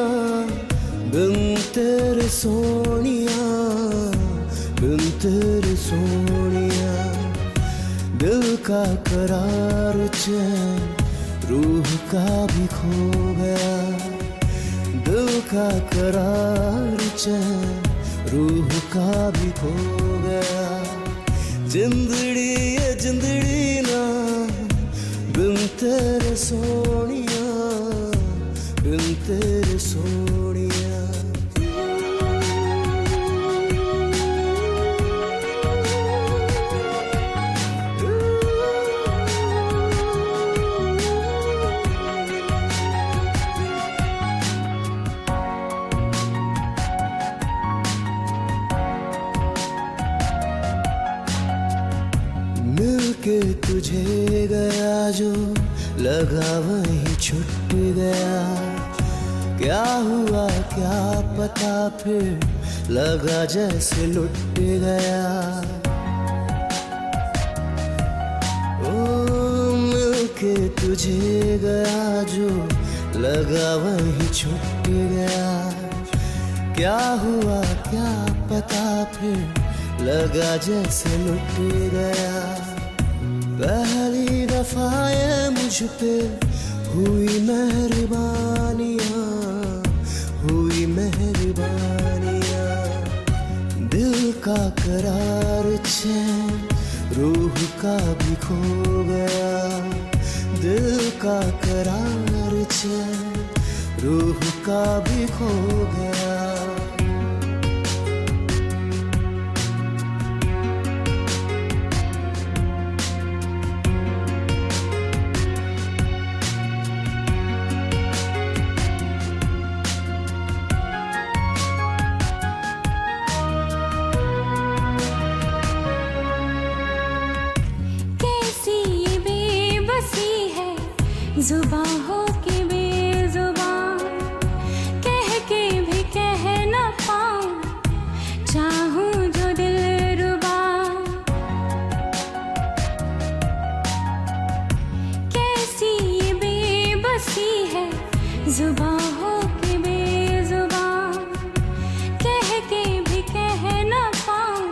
बिन तेरे सोनिया, बिन तेरे सोनिया। दिल का करार चैन रूह का भी खो गया, दिल का करार चैन रूह का भी खो गया। जिंदड़ी ये जिंदड़ी ना बिन तेरे सोनिया, बिन तेरे सोनिया। मिलके तुझे गया जो लगा वहीं छूट गया। क्या हुआ क्या पता फिर लगा जैसे लुट गया। ओ मिलके तुझे गया जो लगा वही छूट गया। क्या हुआ क्या पता फिर लगा जैसे लुट गया। पहली दफा ये मुझ पे हुई मेहरबानियाँ, हुई मेहरबानियाँ। दिल का करार चैन रूह का भी खो गया। दिल का करार चैन रूह का भी खो गया। जुबां हो के बेजुबां, कह के भी कह न पाऊं, चाहूं जो दिलरुबा। कैसी ये बेबसी है, जुबां हो के बेजुबां, कह के भी कह न पाऊं,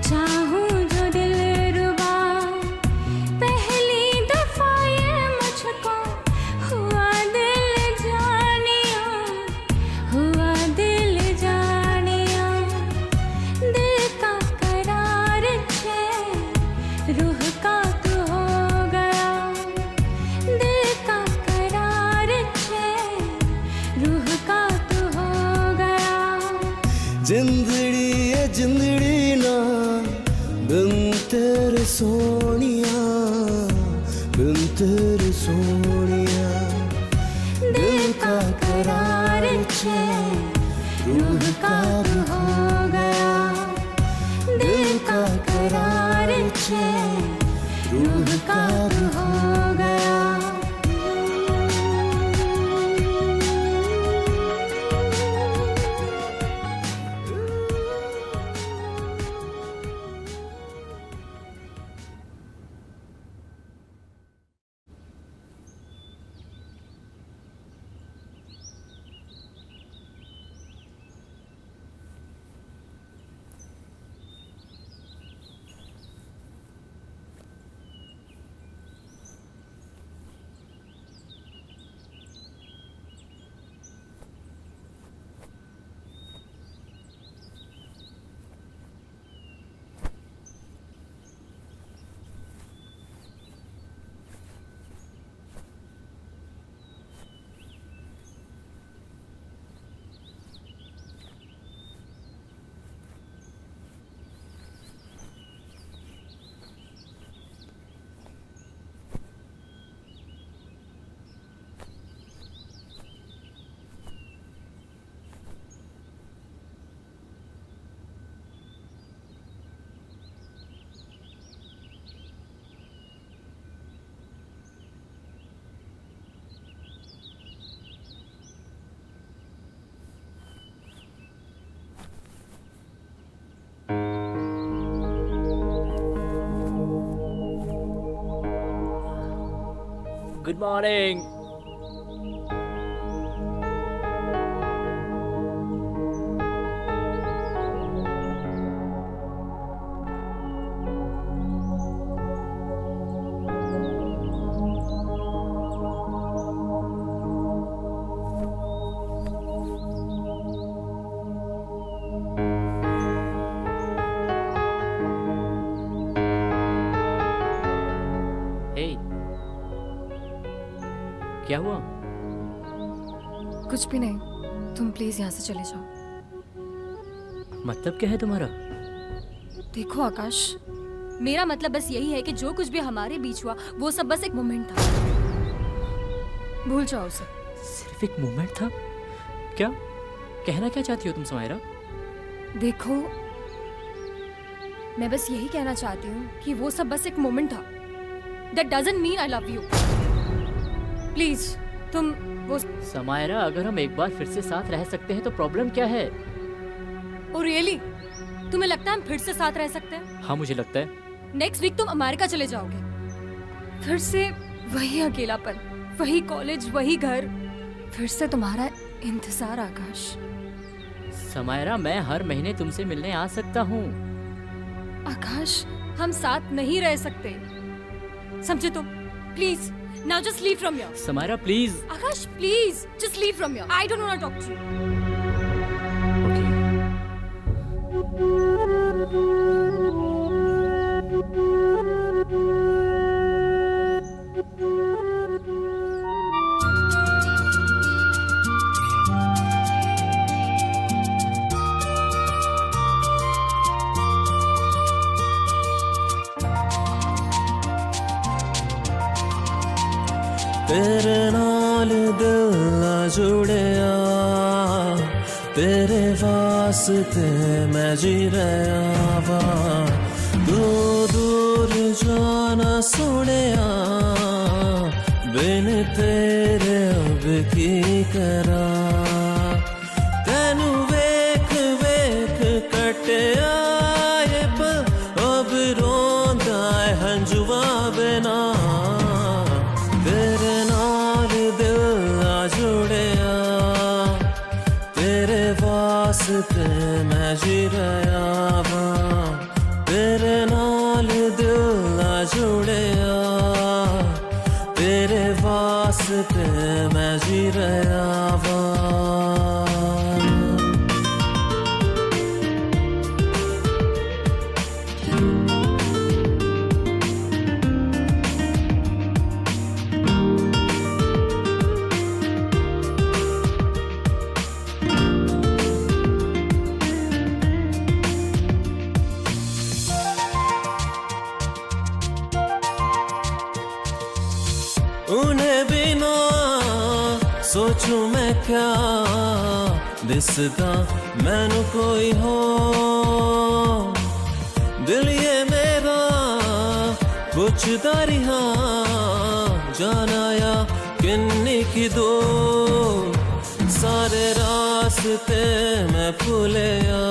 चाहूं जो दिलरुबा। पहली दफा ये मुझको हुआ दिल जानिया, हुआ दिल जानिया। दिल का करार चैन रूह का तू हो गया। दिल का करार चैन रूह का तू हो गया। जिंदड़ी ये जिंदड़ी ना बिन तेरे सोनिया, बिन तेरे सोनिया। दिल का करार चैन रूह का भी हो गया। दिल का करार चैन रूह का भी हो गया। Good morning. Hey. क्या हुआ? कुछ भी नहीं, तुम प्लीज यहाँ से चले जाओ। मतलब क्या है तुम्हारा? देखो आकाश, मेरा मतलब बस यही है कि जो कुछ भी हमारे बीच हुआ वो सब बस एक मोमेंट था। भूल जाओ उसे। सिर्फ एक मोमेंट था? क्या कहना क्या चाहती हो तुम समायरा? देखो, मैं बस यही कहना चाहती हूँ कि वो सब बस एक मोमेंट था। That doesn't mean I love you. Please तुम वो समायरा, अगर हम एक बार फिर से साथ रह सकते हैं तो प्रॉब्लम क्या है? रियली? तुम्हें लगता है हम फिर से साथ रह सकते हैं? हाँ मुझे लगता है। नेक्स्ट वीक तुम अमेरिका चले जाओगे, फिर से वही अकेलापन, वही कॉलेज, वही घर, फिर से तुम्हारा इंतजार। आकाश, समायरा, मैं हर महीने तुमसे मिलने आ सकता हूँ। आकाश, हम साथ नहीं रह सकते, समझे तुम? Please, now just leave from here. Samaira please. Akash, please, just leave from here. I don't want to talk to you. तेरे नाल दिल ना जुड़िया, तेरे वास्ते मैं जी रहा वा, दूर जाना सुनिया, बिन तेरे अब की करा, तेनू वेख वेख कटिया ये पल, अब रोंदा है हंजुआ बिना, तेरे नाल दिल ना जुड़िया, तेरे वास्ते मैं जी रहा वा, तेरे नाल दिल ना जुड़िया, तेरे वास्ते मैं जी रहा वा। उन्हें बिना सोचूं मैं क्या, दिसदा मैनू कोई हो, दिल ये मेरा पुछदा रिहा, जाना या किन्नी की दो, सारे रास्ते मैं भूलिया,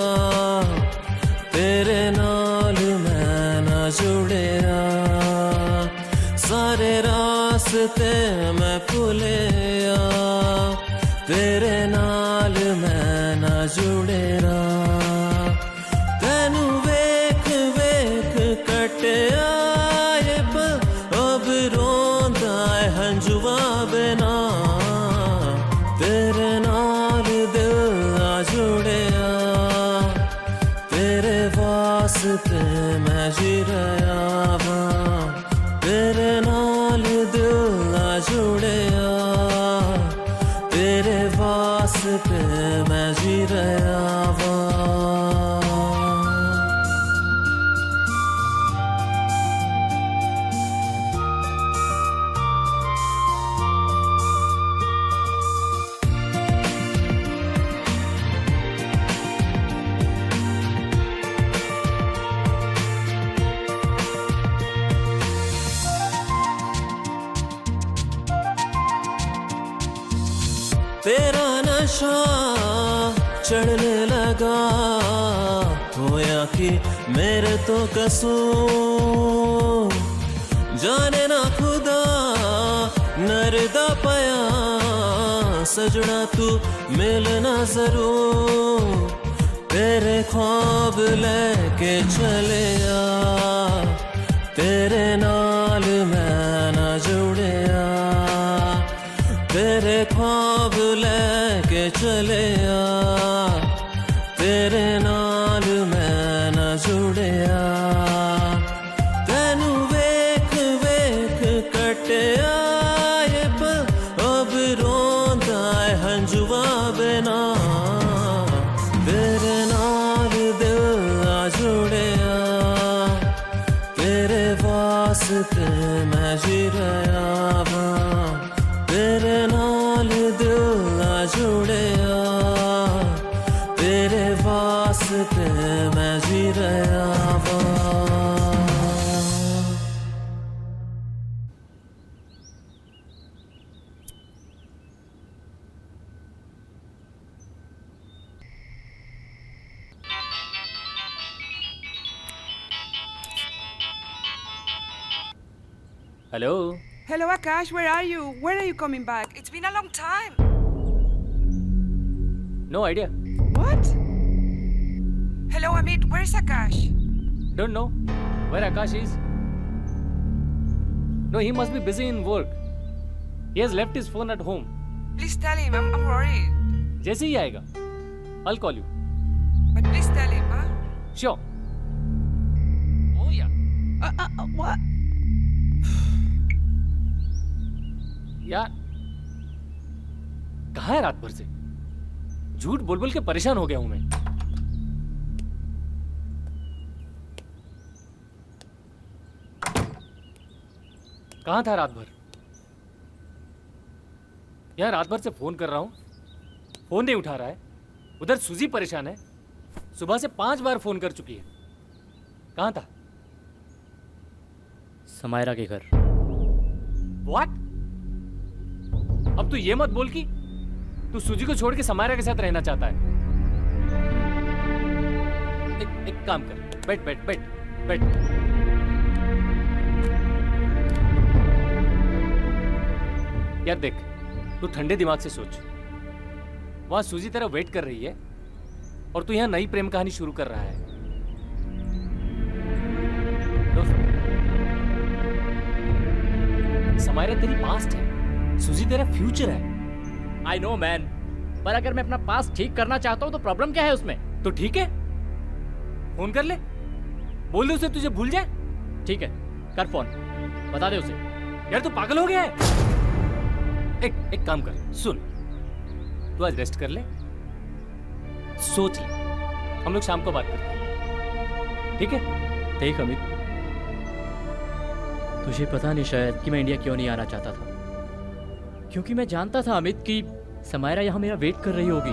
तेरे नाल मैं ना जुड़िया, सारे रास्ते मैं भूलिया, तेरे नाल मैं ना जुड़िया, तेनू वेख वेख कटिया ये पल, अब रोंदा है हंजुआ बिना, तेरे नाल दिल ना जुड़िया, तेरे वास्ते मैं जी रहा वा, तेरे नाल दिल ना जुड़िया, तेरे वास्ते मैं जी रहा वा। तेरा नशा चढ़ने लगा, होया कि मेरे तो कसूर, जाने ना खुदा नरदा पया, सजना तू मिलना जरूर, तेरे ख्वाब लेके चले आ, तेरे नाल मैं ना जुड़िया, तेरे ख्वाब लेके चले आ, तेरे नाल मैं ना जुड़िया, तेनू वेख वेख कटिया ये पल, अब रोंदा है हंजुआ बिना, तेरे नाल दिल ना जुड़िया, तेरे वास्ते मैं जी रहा वा, तेरे नाल दिल ना जुड़िया, तेरे वास्ते मैं जी रहा वा। Hello Hello, Akash, where are you? When are you coming back? It's been a long time. No idea What? Hello, Amit, where's Akash? Don't know where Akash is no he must be busy in work he has left his phone at home Please tell him, I'm worried. जैसे ही आएगा I'll call you But please tell him, huh? sure oh yeah What? यार कहाँ है रात भर से झूठ बोल बोल के परेशान हो गया हूं मैं कहाँ था रात भर यार रात भर से फोन कर रहा हूं फोन नहीं उठा रहा है उधर सुजी परेशान है सुबह से 5 बार फोन कर चुकी है कहाँ था समायरा के घर। व्हाट अब तू ये मत बोल कि तू सुजी को छोड़ के समायरा के साथ रहना चाहता है एक काम कर बैठ बैठ बैठ बैठ यार देख तू ठंडे दिमाग से सोच वहां सुजी तेरा वेट कर रही है और तू यहां नई प्रेम कहानी शुरू कर रहा है समायरा तेरी पास्ट है सुजी तेरा फ्यूचर है आई नो मैन, पर अगर मैं अपना पास ठीक करना चाहता हूँ तो प्रॉब्लम क्या है उसमें? तो ठीक है फोन कर ले बोल दे उसे तुझे भूल जाए ठीक है कर फोन, बता दे उसे। यार तू पागल हो गया है एक काम कर सुन तू आज रेस्ट कर ले सोच ले हम लोग शाम को बात करते हैं ठीक है देख अमित, तुझे पता नहीं शायद कि मैं इंडिया क्यों नहीं आना चाहता था, क्योंकि मैं जानता था अमित कि समायरा यहाँ मेरा वेट कर रही होगी।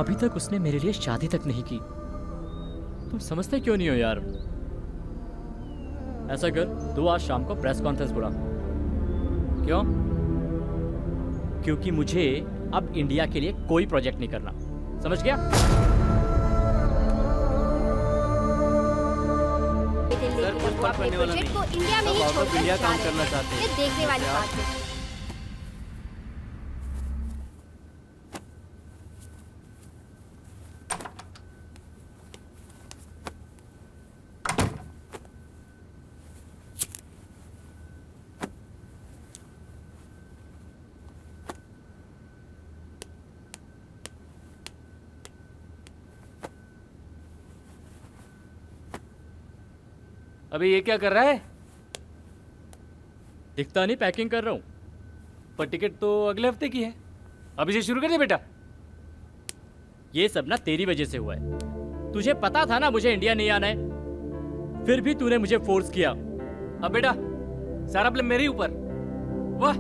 अभी तक उसने मेरे लिए शादी तक नहीं की। तुम समझते क्यों नहीं हो यार? ऐसा कर, तू आज शाम को प्रेस कॉन्फ्रेंस बुला। क्यों? क्योंकि मुझे अब इंडिया के लिए कोई प्रोजेक्ट नहीं करना, समझ गया? सर कुछ फर्क पड़ने वाला नहीं, को इंडिया में ही आउट ऑफ छोड़कर इंडिया जा काम रहे करना हैं। चाहते ये हैं। देखने वाली बात है। अभी ये क्या कर रहा है? दिखता नहीं, पैकिंग कर रहा हूँ। पर टिकट तो अगले हफ्ते की है, अभी से शुरू कर दे बेटा। ये सब ना तेरी वजह से हुआ है। तुझे पता था ना मुझे इंडिया नहीं आना है, फिर भी तूने मुझे फोर्स किया। अब बेटा सारा ब्लेम मेरे ऊपर। वाह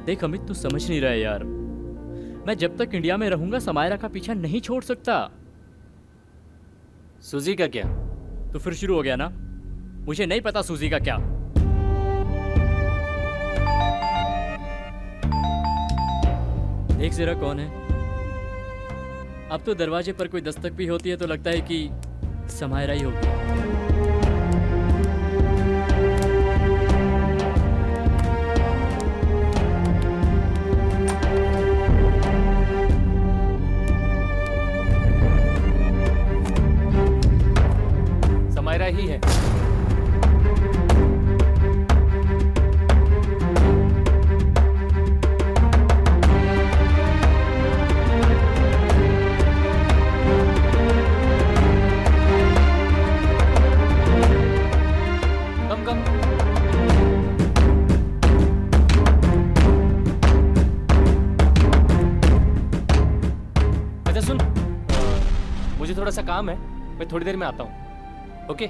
देख अमित, तू समझ नहीं रहा है यार। मैं जब तक इंडिया में रहूंगा समायरा का पीछा नहीं छोड़ सकता। सुजी का क्या? तो फिर शुरू हो गया ना। मुझे नहीं पता सूजी का क्या। देख जरा कौन है। अब तो दरवाजे पर कोई दस्तक भी होती है तो लगता है कि समायरा ही होगी। समायरा ही है। कम कम अच्छा सुन, मुझे थोड़ा सा काम है, मैं थोड़ी देर में आता हूँ। ओके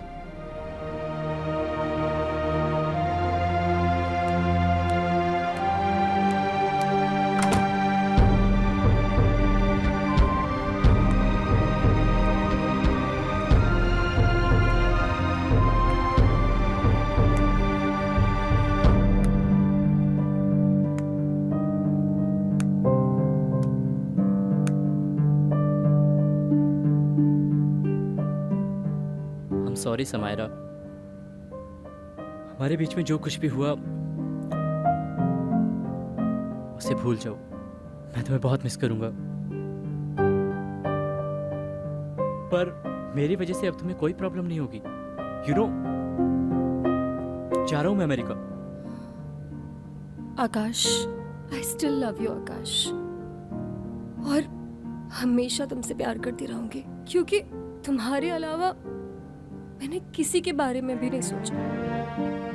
सॉरी समायरा, हमारे बीच में जो कुछ भी हुआ उसे भूल जाओ। मैं तुम्हें बहुत मिस करूंगा, पर मेरी वजह से अब तुम्हें कोई प्रॉब्लम नहीं होगी। यू नो, जा रहा हूं मैं America. Akash, I still love you Akash, और हमेशा तुमसे प्यार करती रहूंगी, क्योंकि तुम्हारे अलावा मैंने किसी के बारे में भी नहीं सोचा।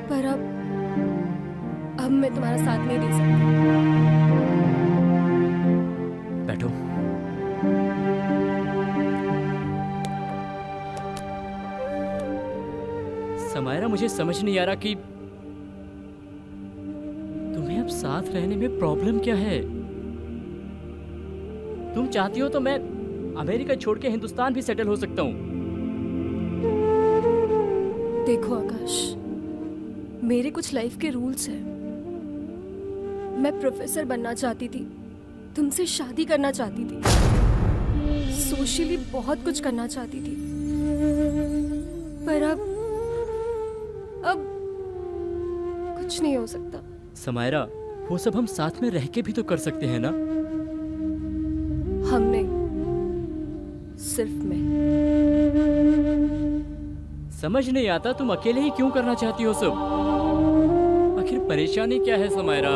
पर अब मैं तुम्हारा साथ नहीं दे सकती। बैठो। समायरा, मुझे समझ नहीं आ रहा कि तुम्हें अब साथ रहने में प्रॉब्लम क्या है। तुम चाहती हो तो मैं अमेरिका छोड़ के हिंदुस्तान भी सेटल हो सकता हूं। देखो आकाश, मेरे कुछ लाइफ के रूल्स हैं। मैं प्रोफेसर बनना चाहती थी, तुमसे शादी करना चाहती थी, सोशली बहुत कुछ करना चाहती थी, पर अब कुछ नहीं हो सकता। समायरा, वो सब हम साथ में रह के भी तो कर सकते हैं ना। हम नहीं, सिर्फ मैं। समझ नहीं आता तुम अकेले ही क्यों करना चाहती हो सब। आखिर परेशानी क्या है समायरा?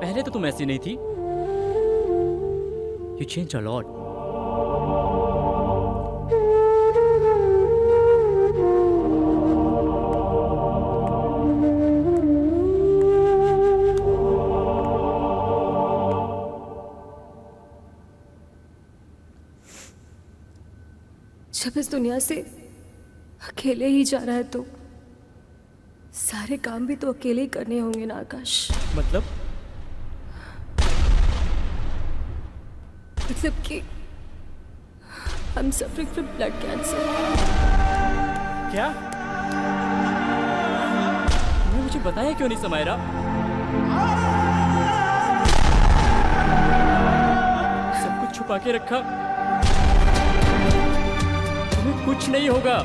पहले तो तुम ऐसी नहीं थी। You change a lot. जब इस दुनिया से अकेले ही जा रहा है तो सारे काम भी तो अकेले ही करने होंगे ना आकाश। मतलब कि I'm suffering from blood cancer। क्या? तुमने मुझे बताया क्यों नहीं समायरा? सब कुछ छुपा के रखा। तुम्हें कुछ नहीं होगा।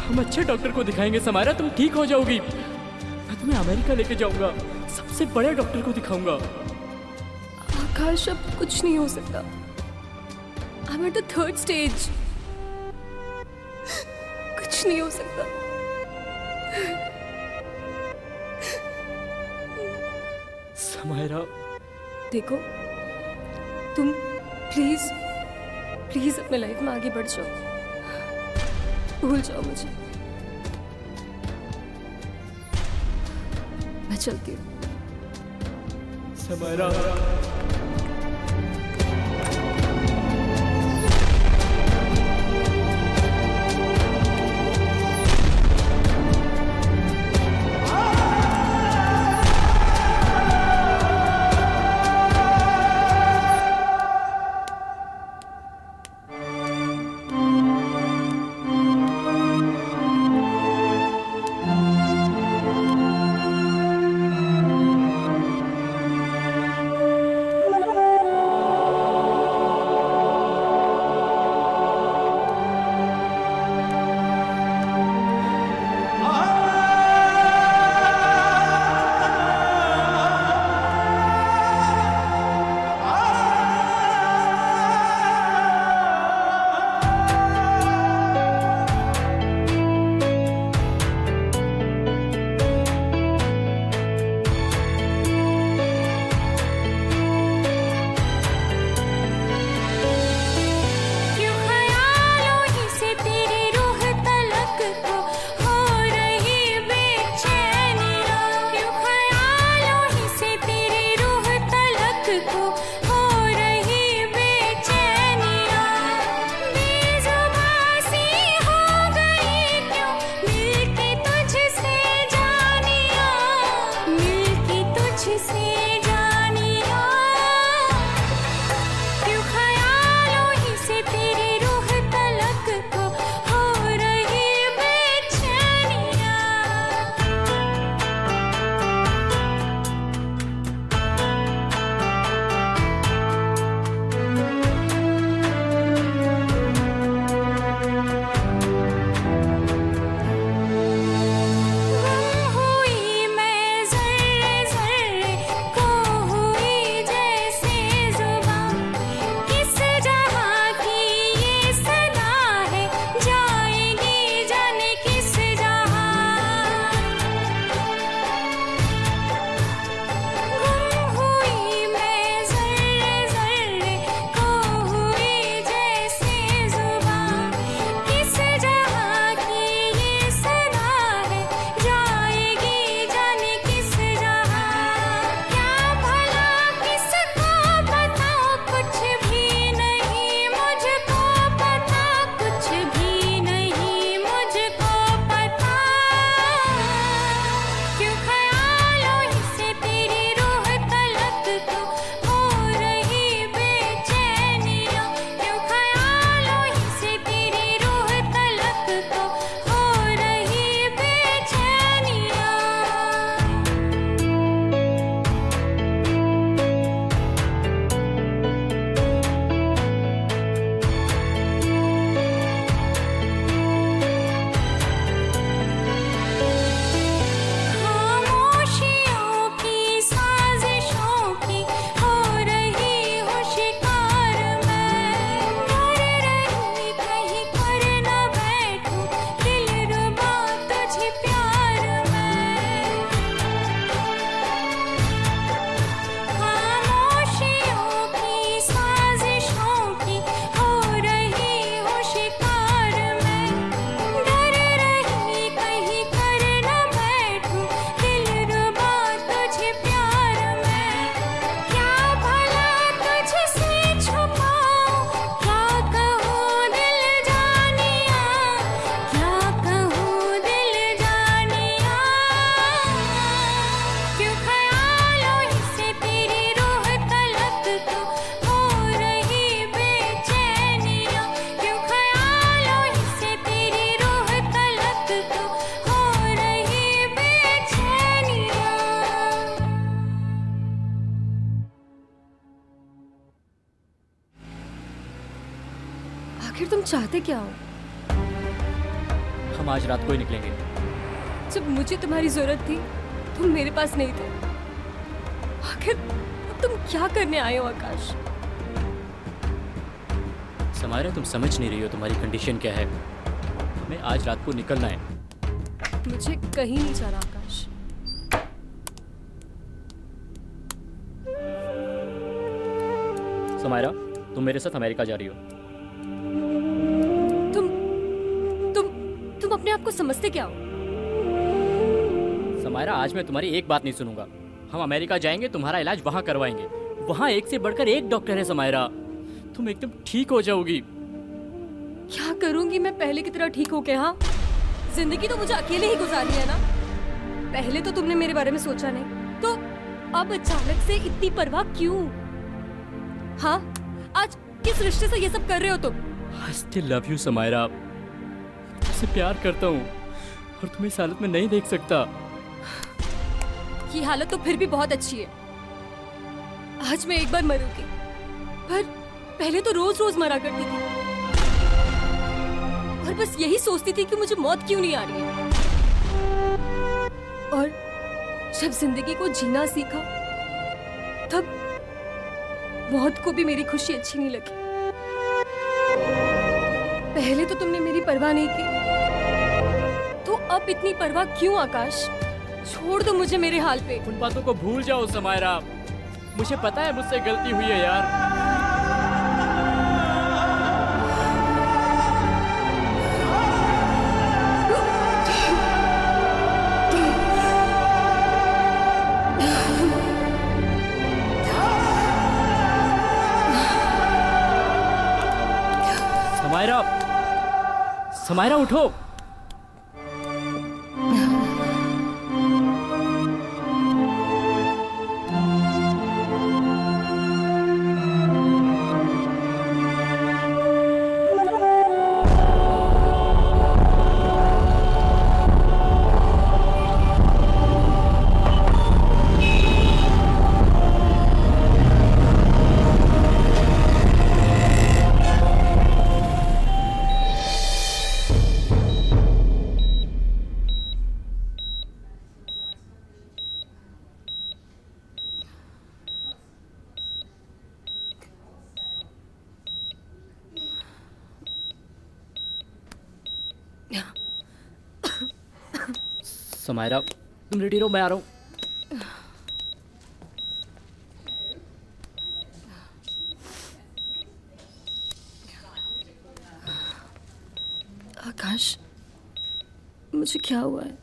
हम अच्छे डॉक्टर को दिखाएंगे समायरा, तुम ठीक हो जाओगी। मैं तुम्हें अमेरिका लेके जाऊंगा, सबसे बड़े डॉक्टर को दिखाऊंगा। आकाश, अब कुछ नहीं हो सकता। I'm at the third stage। कुछ नहीं हो सकता। समायरा, देखो, तुम प्लीज अपने लाइफ में आगे बढ़ जाओ, भूल जाओ मुझे। मैं चलती हूँ। समायरा, आखिर तुम चाहते क्या हो? हम आज रात को ही निकलेंगे। जब मुझे तुम्हारी जरूरत थी तुम मेरे पास नहीं थे। आखिर अब तुम क्या करने आए हो आकाश? समायरा, तुम समझ नहीं रही हो तुम्हारी कंडीशन क्या है। हमें आज रात को निकलना है। मुझे कहीं नहीं जाना आकाश। समायरा, तुम मेरे साथ अमेरिका जा रही हो। तुम अपने आप को समझते क्या हो? समायरा, आज मैं तुम्हारी एक बात नहीं सुनूंगा। हम अमेरिका जाएंगे, तुम्हारा इलाज वहां करवाएंगे। वहां एक से बढ़कर एक डॉक्टर है समायरा। तुम एकदम ठीक हो जाओगी। क्या करूंगी मैं पहले की तरह ठीक होके? हाँ, जिंदगी तो मुझे अकेले ही गुजारनी है ना। पहले तो तुमने मेरे बारे में सोचा नहीं, तो अब अचानक से इतनी परवाह क्यों? हाँ, आज किस रिश्ते से ये सब कर रहे हो तुम? I still love you Samaira. तुमसे प्यार करता हूँ और तुम्हें इस हालत में नहीं देख सकता। ये हालत तो फिर भी बहुत अच्छी है। आज मैं एक बार मरूंगी, पर पहले तो रोज रोज मरा करती थी और बस यही सोचती थी कि मुझे मौत क्यों नहीं आ रही है। और जब जिंदगी को जीना सीखा तब मौत को भी मेरी खुशी अच्छी नहीं लगी। पहले तो तुमने मेरी परवाह नहीं की, तो अब इतनी परवाह क्यों आकाश? छोड़ दो मुझे मेरे हाल पे। उन बातों को भूल जाओ समायरा। मुझे पता है मुझसे गलती हुई है यार। समायरा, समायरा उठो। समायरा, तुम रेडी रहो, मैं आ रहा हूँ। आकाश, मुझे क्या हुआ है?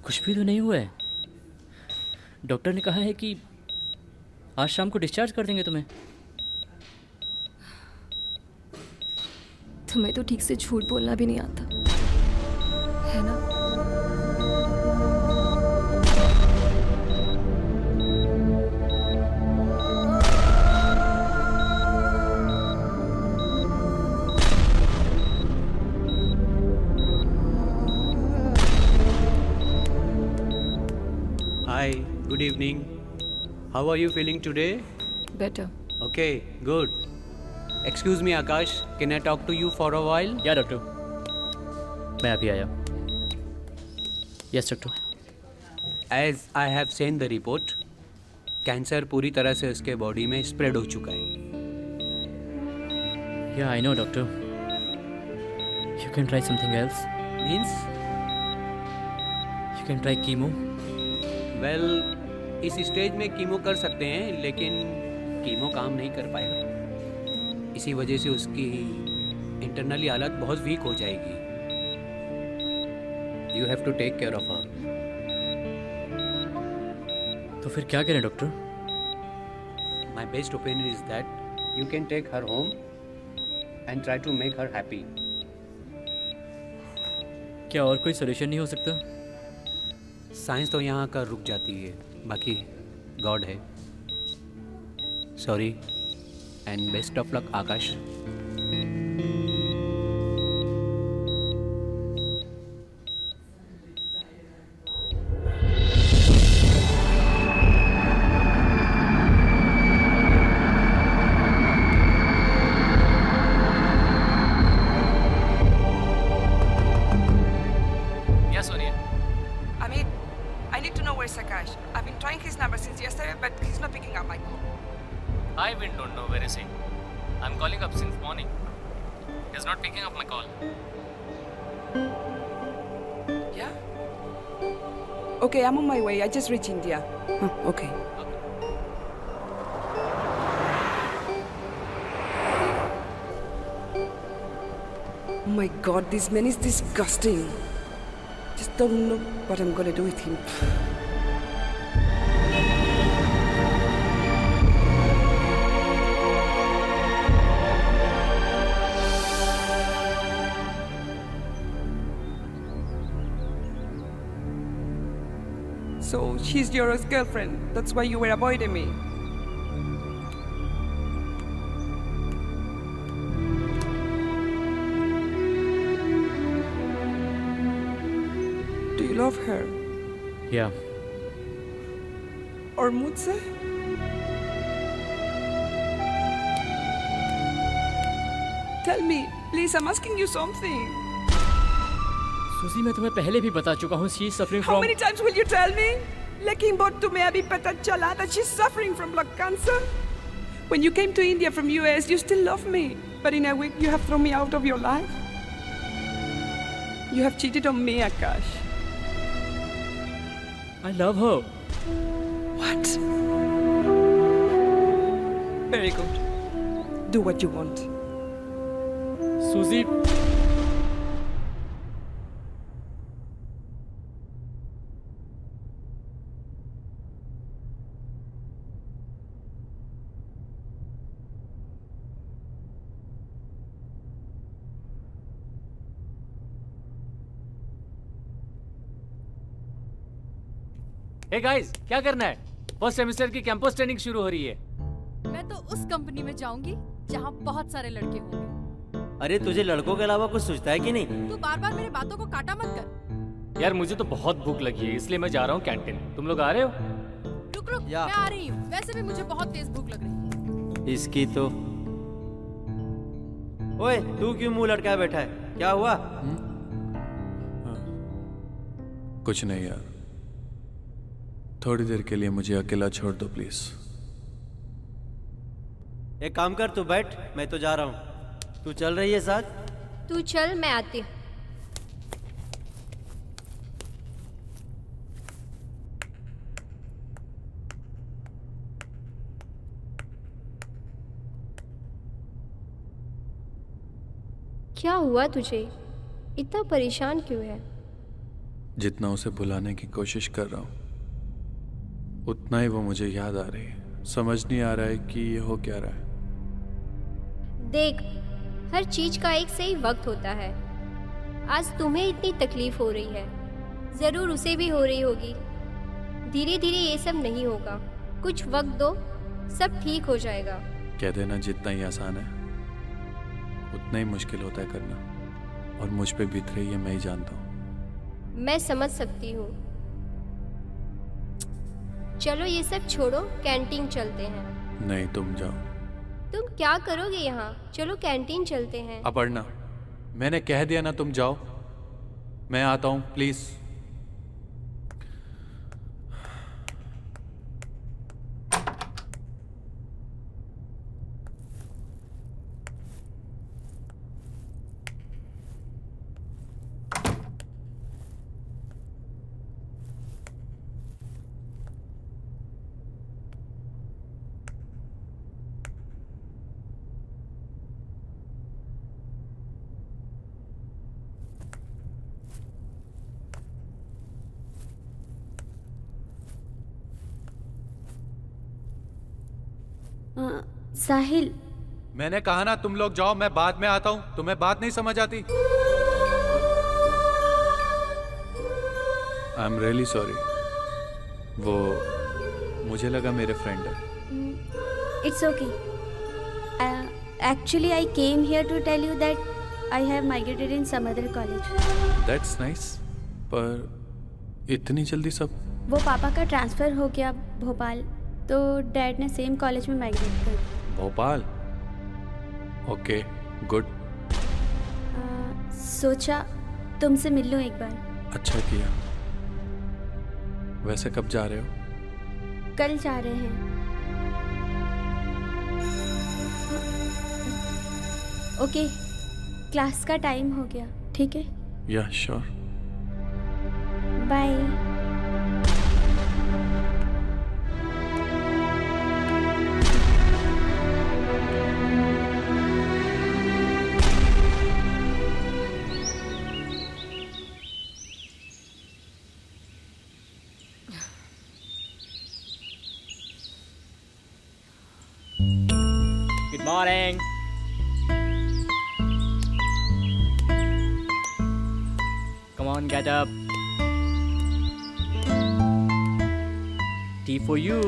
कुछ भी तो नहीं हुआ है। डॉक्टर ने कहा है कि आज शाम को डिस्चार्ज कर देंगे तुम्हें। तुम्हें तो ठीक से झूठ बोलना भी नहीं आता है ना? Hi, good evening. How are you feeling today? Better. Okay, good. Excuse me, Akash. Can I talk to you for a while? या डॉक्टर, मैं अभी आया। Yes doctor. As I have seen the report, cancer पूरी तरह से उसके body में spread हो चुका है। या I know doctor. You can try something else. Means? You can try chemo. Well, इस स्टेज में कीमो कर सकते हैं, लेकिन कीमो काम नहीं कर पाएगा। इसी वजह से उसकी इंटरनली हालत बहुत वीक हो जाएगी। You have to take care of her. तो फिर क्या करें doctor? My best opinion is that you can take her home and try to make her happy. क्या और कोई सोल्यूशन नहीं हो सकता? साइंस तो यहाँ का रुक जाती है, बाकी गॉड है। Sorry and best of luck Akash. calling up since morning. He's not picking up my call. Yeah? Okay, I'm on my way. I just reached India. Okay. Oh my God, this man is disgusting. Just don't know what I'm gonna do with him. So she's your ex-girlfriend. That's why you were avoiding me. Do you love her? Yeah. Or मुझसे? Tell me, please. I'm asking you something. सुजी, मैं तुम्हें पहले भी बता चुका हूँ, she is suffering How from... many times will you tell me? लेकिन बहुत तुम्हें अभी पता चला that she's suffering from blood cancer. When you came to India from US, you still love me, but in a week you have thrown me out of your life. You have cheated on me, Akash. I love her. What? Very good. Do what you want. Suzy. Hey guys, क्या करना है? First semester की campus training शुरू हो रही है। मैं तो उस कंपनी में जाऊंगी जहाँ बहुत सारे लड़के होंगे। अरे तुझे लड़कों के अलावा कुछ सोचता है कि नहीं? तू बार बार मेरी बातों को काटा मत कर। यार मुझे तो बहुत भूख लगी है, इसलिए मैं जा रहा हूँ कैंटीन। तुम लोग आ रहे हो? रुक रुक, मैं आ रही हूँ। वैसे भी मुझे बहुत तेज भूख लग रही है। इसकी तो। ओए, तू क्यों मुंह लटकाए बैठा है? क्या हुआ? कुछ नहीं यार, थोड़ी देर के लिए मुझे अकेला छोड़ दो प्लीज। एक काम कर, तू बैठ, मैं तो जा रहा हूँ। तू चल रही है साथ? तू चल, मैं आती हूँ। क्या हुआ तुझे? इतना परेशान क्यों है? जितना उसे भुलाने की कोशिश कर रहा हूँ उतना ही वो मुझे याद आ रही है। समझ नहीं आ रहा है कि ये हो क्या रहा है। देख, हर चीज का एक सही वक्त होता है। आज तुम्हें इतनी तकलीफ हो रही है, जरूर उसे भी हो रही होगी। धीरे धीरे ये सब नहीं होगा, कुछ वक्त दो, सब ठीक हो जाएगा। कह देना जितना ही आसान है उतना ही मुश्किल होता है करना, और मुझ पे बीत रही है मैं ही जानता हूँ। मैं समझ सकती हूँ। चलो ये सब छोड़ो, कैंटीन चलते हैं। नहीं, तुम जाओ। तुम क्या करोगे यहाँ? चलो कैंटीन चलते हैं। अपर्णा, मैंने कह दिया ना तुम जाओ, मैं आता हूँ प्लीज। साहिल, मैंने कहा ना तुम लोग जाओ, मैं बाद में आता हूँ। तुम्हें बात नहीं समझ आती? I am really sorry. वो मुझे लगा मेरे फ्रेंड है। It's okay. Actually I came here to tell you that I have migrated in some other college. That's nice, पर इतनी जल्दी सब? वो पापा का ट्रांसफ़र हो गया भोपाल, तो डैड ने सेम कॉलेज में माइग्रेट कर दिया। भोपाल? Okay, good. सोचा तुमसे मिल लूं एक बार। अच्छा किया। वैसे कब जा रहे हो? कल जा रहे हैं। ओके, क्लास का टाइम हो गया, ठीक है? या sure. Bye. Good morning. Come on, get up. Tea for you.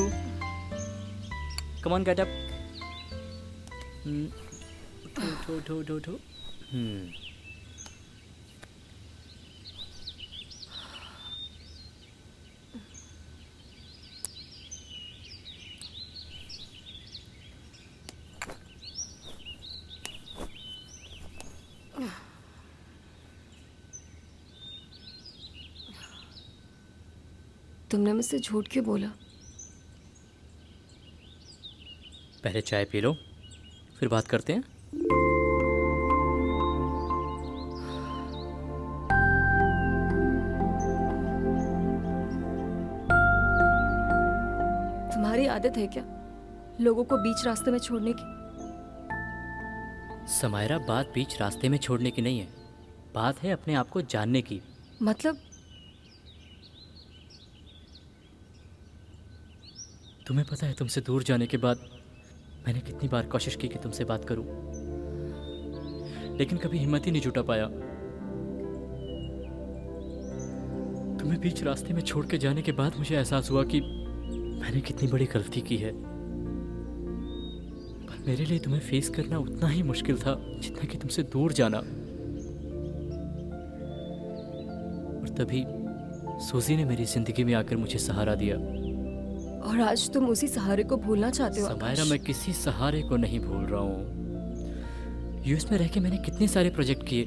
Come on, get up. Two. तुमने मुझसे झूठ क्यों बोला? पहले चाय पी लो, फिर बात करते हैं। तुम्हारी आदत है क्या लोगों को बीच रास्ते में छोड़ने की? समायरा, बात बीच रास्ते में छोड़ने की नहीं है, बात है अपने आप को जानने की। मतलब? तुम्हें पता है तुमसे दूर जाने के बाद मैंने कितनी बार कोशिश की कि तुमसे बात करूं, लेकिन कभी हिम्मत ही नहीं जुटा पाया। तुम्हें बीच रास्ते में छोड़ के जाने के बाद मुझे एहसास हुआ कि मैंने कितनी बड़ी गलती की है। पर मेरे लिए तुम्हें फेस करना उतना ही मुश्किल था जितना कि तुमसे दूर जाना। और तभी सूजी ने मेरी जिंदगी में आकर मुझे सहारा दिया। और आज तुम उसी सहारे को भूलना चाहते हो? समायरा, मैं किसी सहारे को नहीं भूल रहा हूँ। यूएस में रह के मैंने कितने सारे प्रोजेक्ट किए,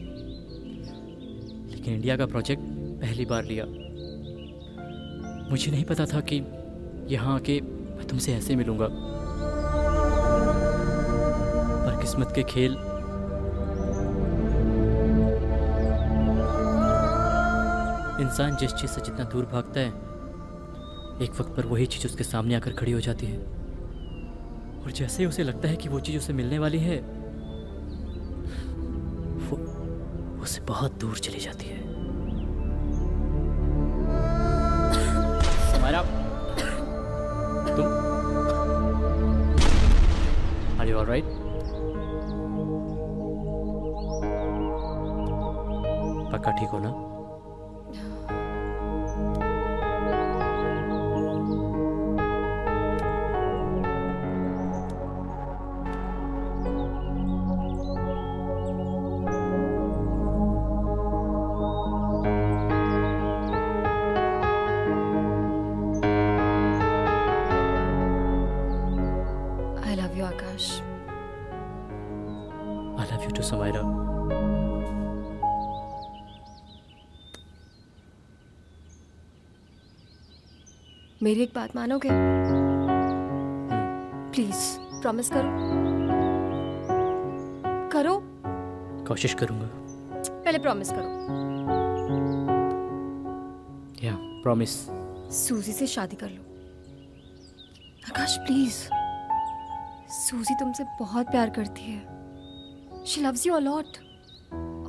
लेकिन इंडिया का प्रोजेक्ट पहली बार लिया। मुझे नहीं पता था कि यहाँ आके मैं तुमसे ऐसे मिलूंगा। पर किस्मत के खेल इंसान जिस चीज़ से जितना दूर भागता है, एक वक्त पर वही चीज़ उसके सामने आकर खड़ी हो जाती है। और जैसे ही उसे लगता है कि वो चीज़ उसे मिलने वाली है, वो उससे बहुत दूर चली जाती है। समायरा, तुम आर यू ऑलराइट? पक्का ठीक हो ना? I love you too, Samaira. मेरी एक बात मानोगे? प्लीज प्रॉमिस करो। करो। कोशिश करूंगा। पहले प्रॉमिस करो। या प्रॉमिस। सूजी से शादी कर लो। आकाश प्लीज। सूजी तुमसे बहुत प्यार करती है। She loves you a lot.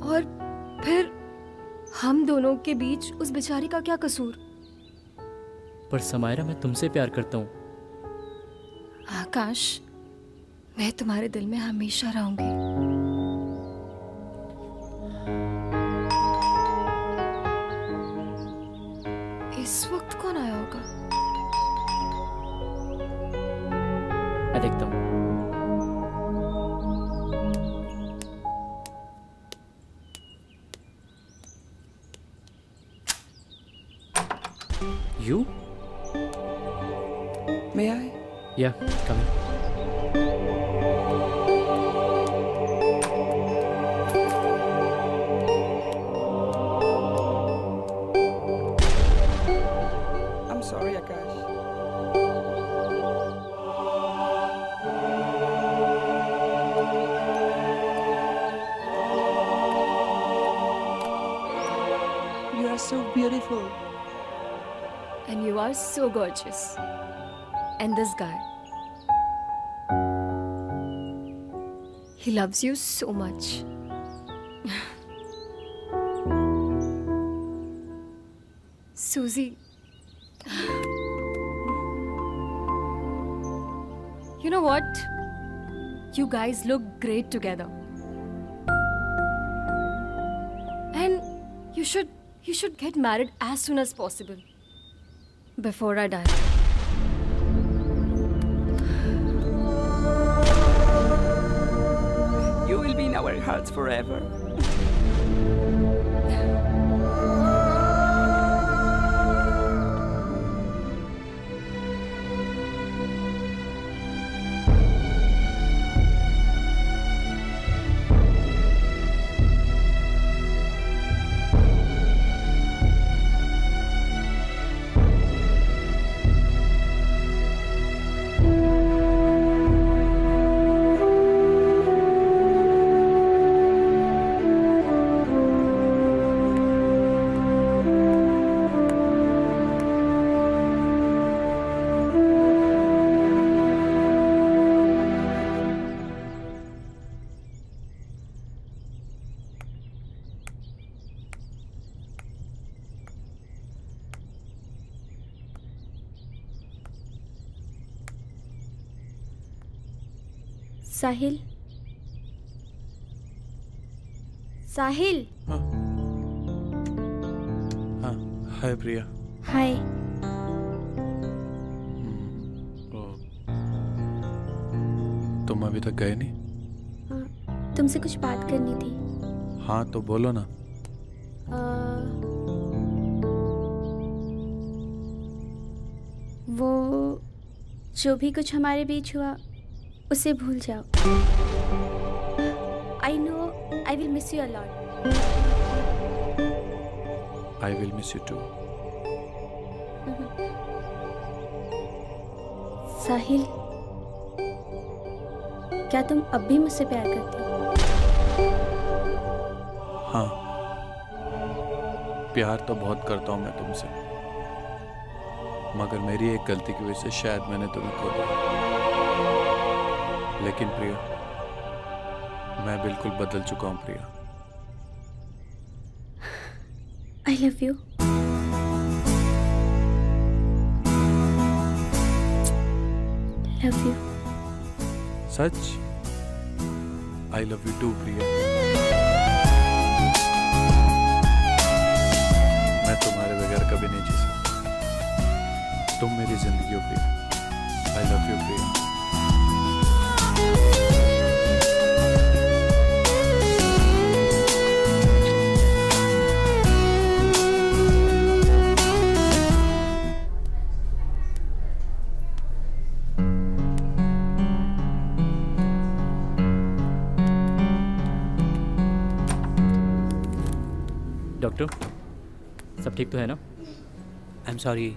और फिर हम दोनों के बीच उस बेचारी का क्या कसूर? पर समायरा, मैं तुमसे प्यार करता हूँ। आकाश, मैं तुम्हारे दिल में हमेशा रहूंगी। इस वक्त कौन आया होगा? मैं देखता हूँ। You? May I? Yeah, come in. I'm sorry, Akash. so beautiful. And you are so gorgeous. And this guy, he loves you so much. Susie, you know what? You guys look great together. And you should get married as soon as possible. Before I die. You will be in our hearts forever. साहिल, साहिल। हाँ, हाय प्रिया। हाय। तुम अभी तक गए नहीं? हाँ, तुमसे कुछ बात करनी थी। हाँ तो बोलो ना। वो जो भी कुछ हमारे बीच हुआ उसे भूल जाओ। I know I will miss you a lot. I will miss you too. साहिल, क्या तुम अब भी मुझसे प्यार करती हो? हाँ, प्यार तो बहुत करता हूँ मैं तुमसे, मगर मेरी एक गलती की वजह से शायद मैंने तुम्हें खो दिया। लेकिन प्रिया, मैं बिल्कुल बदल चुका हूँ प्रिया। I love you. Love you. Such? I love you too प्रिया। मैं तुम्हारे बगैर कभी नहीं जी सकता। तुम मेरी जिंदगी हो प्रिया। I love you Priya. Doctor, सब ठीक तो है ना? आई एम सॉरी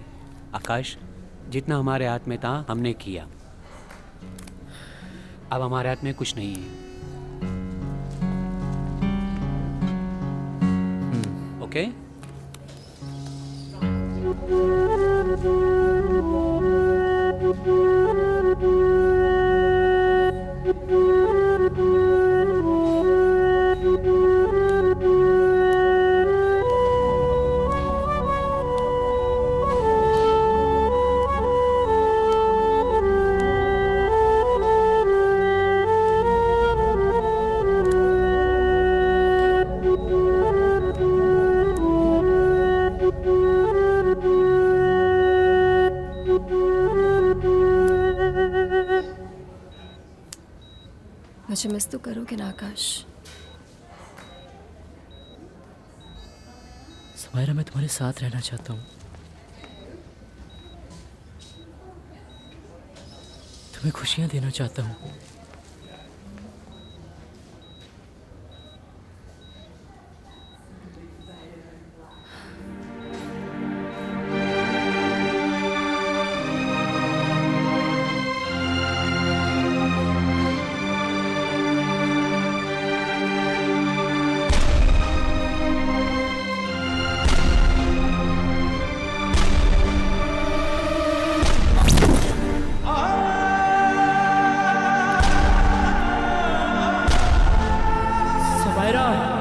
आकाश, जितना हमारे हाथ में था हमने किया, अब हमारे हाथ में कुछ नहीं है। ओके? मुझे मिस तो करोगे ना आकाश? समायरा, मैं तुम्हारे साथ रहना चाहता हूँ, तुम्हें खुशियाँ देना चाहता हूँ। सुमायरा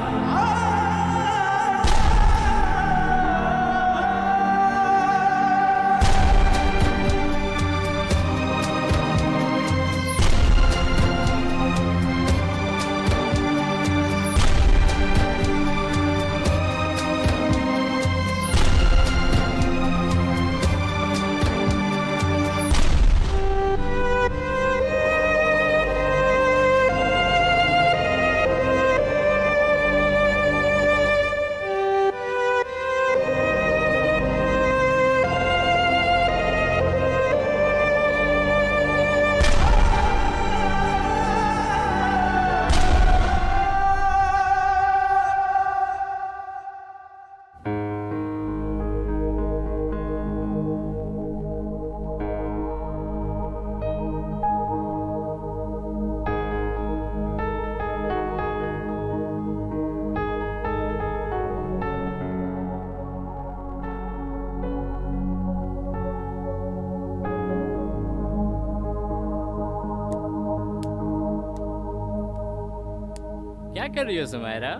क्या कर रही हो सुमायरा?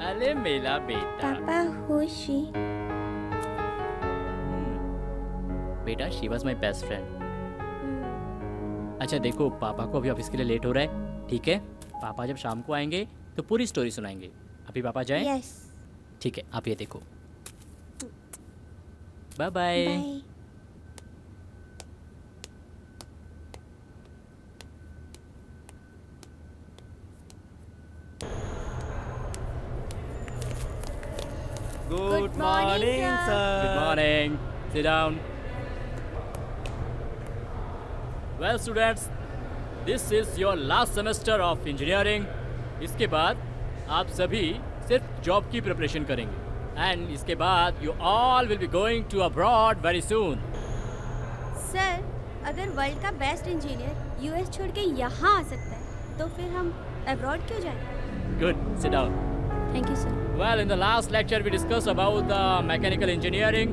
अरे मेरा बेटा। पापा होशी। बेटा she was my best friend. अच्छा देखो, पापा को अभी ऑफिस के लिए लेट हो रहा है, ठीक है? पापा जब शाम को आएंगे तो पूरी स्टोरी सुनाएंगे। अभी पापा जाएं? यस। ठीक है, आप ये देखो। Bye bye. Good morning, sir. Good morning. Sit down. Well, students, this is your last semester of engineering. इसके बाद आप सभी सिर्फ जॉब की प्रिपरेशन करेंगे एंड इसके बाद you all will be going to abroad very soon. Sir, अगर वर्ल्ड का बेस्ट इंजीनियर यूएस छोड़ के यहाँ आ सकता है तो फिर हम अब्रॉड क्यों जाएं? Good. Sit down. Thank you sir. Well, in the last lecture we discussed about the mechanical engineering.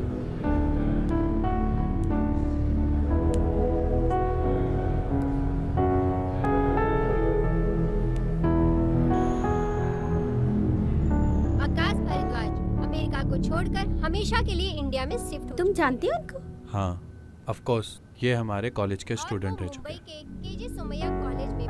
Akash Bhardwaj America को छोड़कर हमेशा के लिए इंडिया में शिफ्ट हो। तुम जानती हो उनको? हाँ, ऑफ कोर्स, ये हमारे कॉलेज के स्टूडेंट रह चुके मुंबई के केजे सोमैया कॉलेज में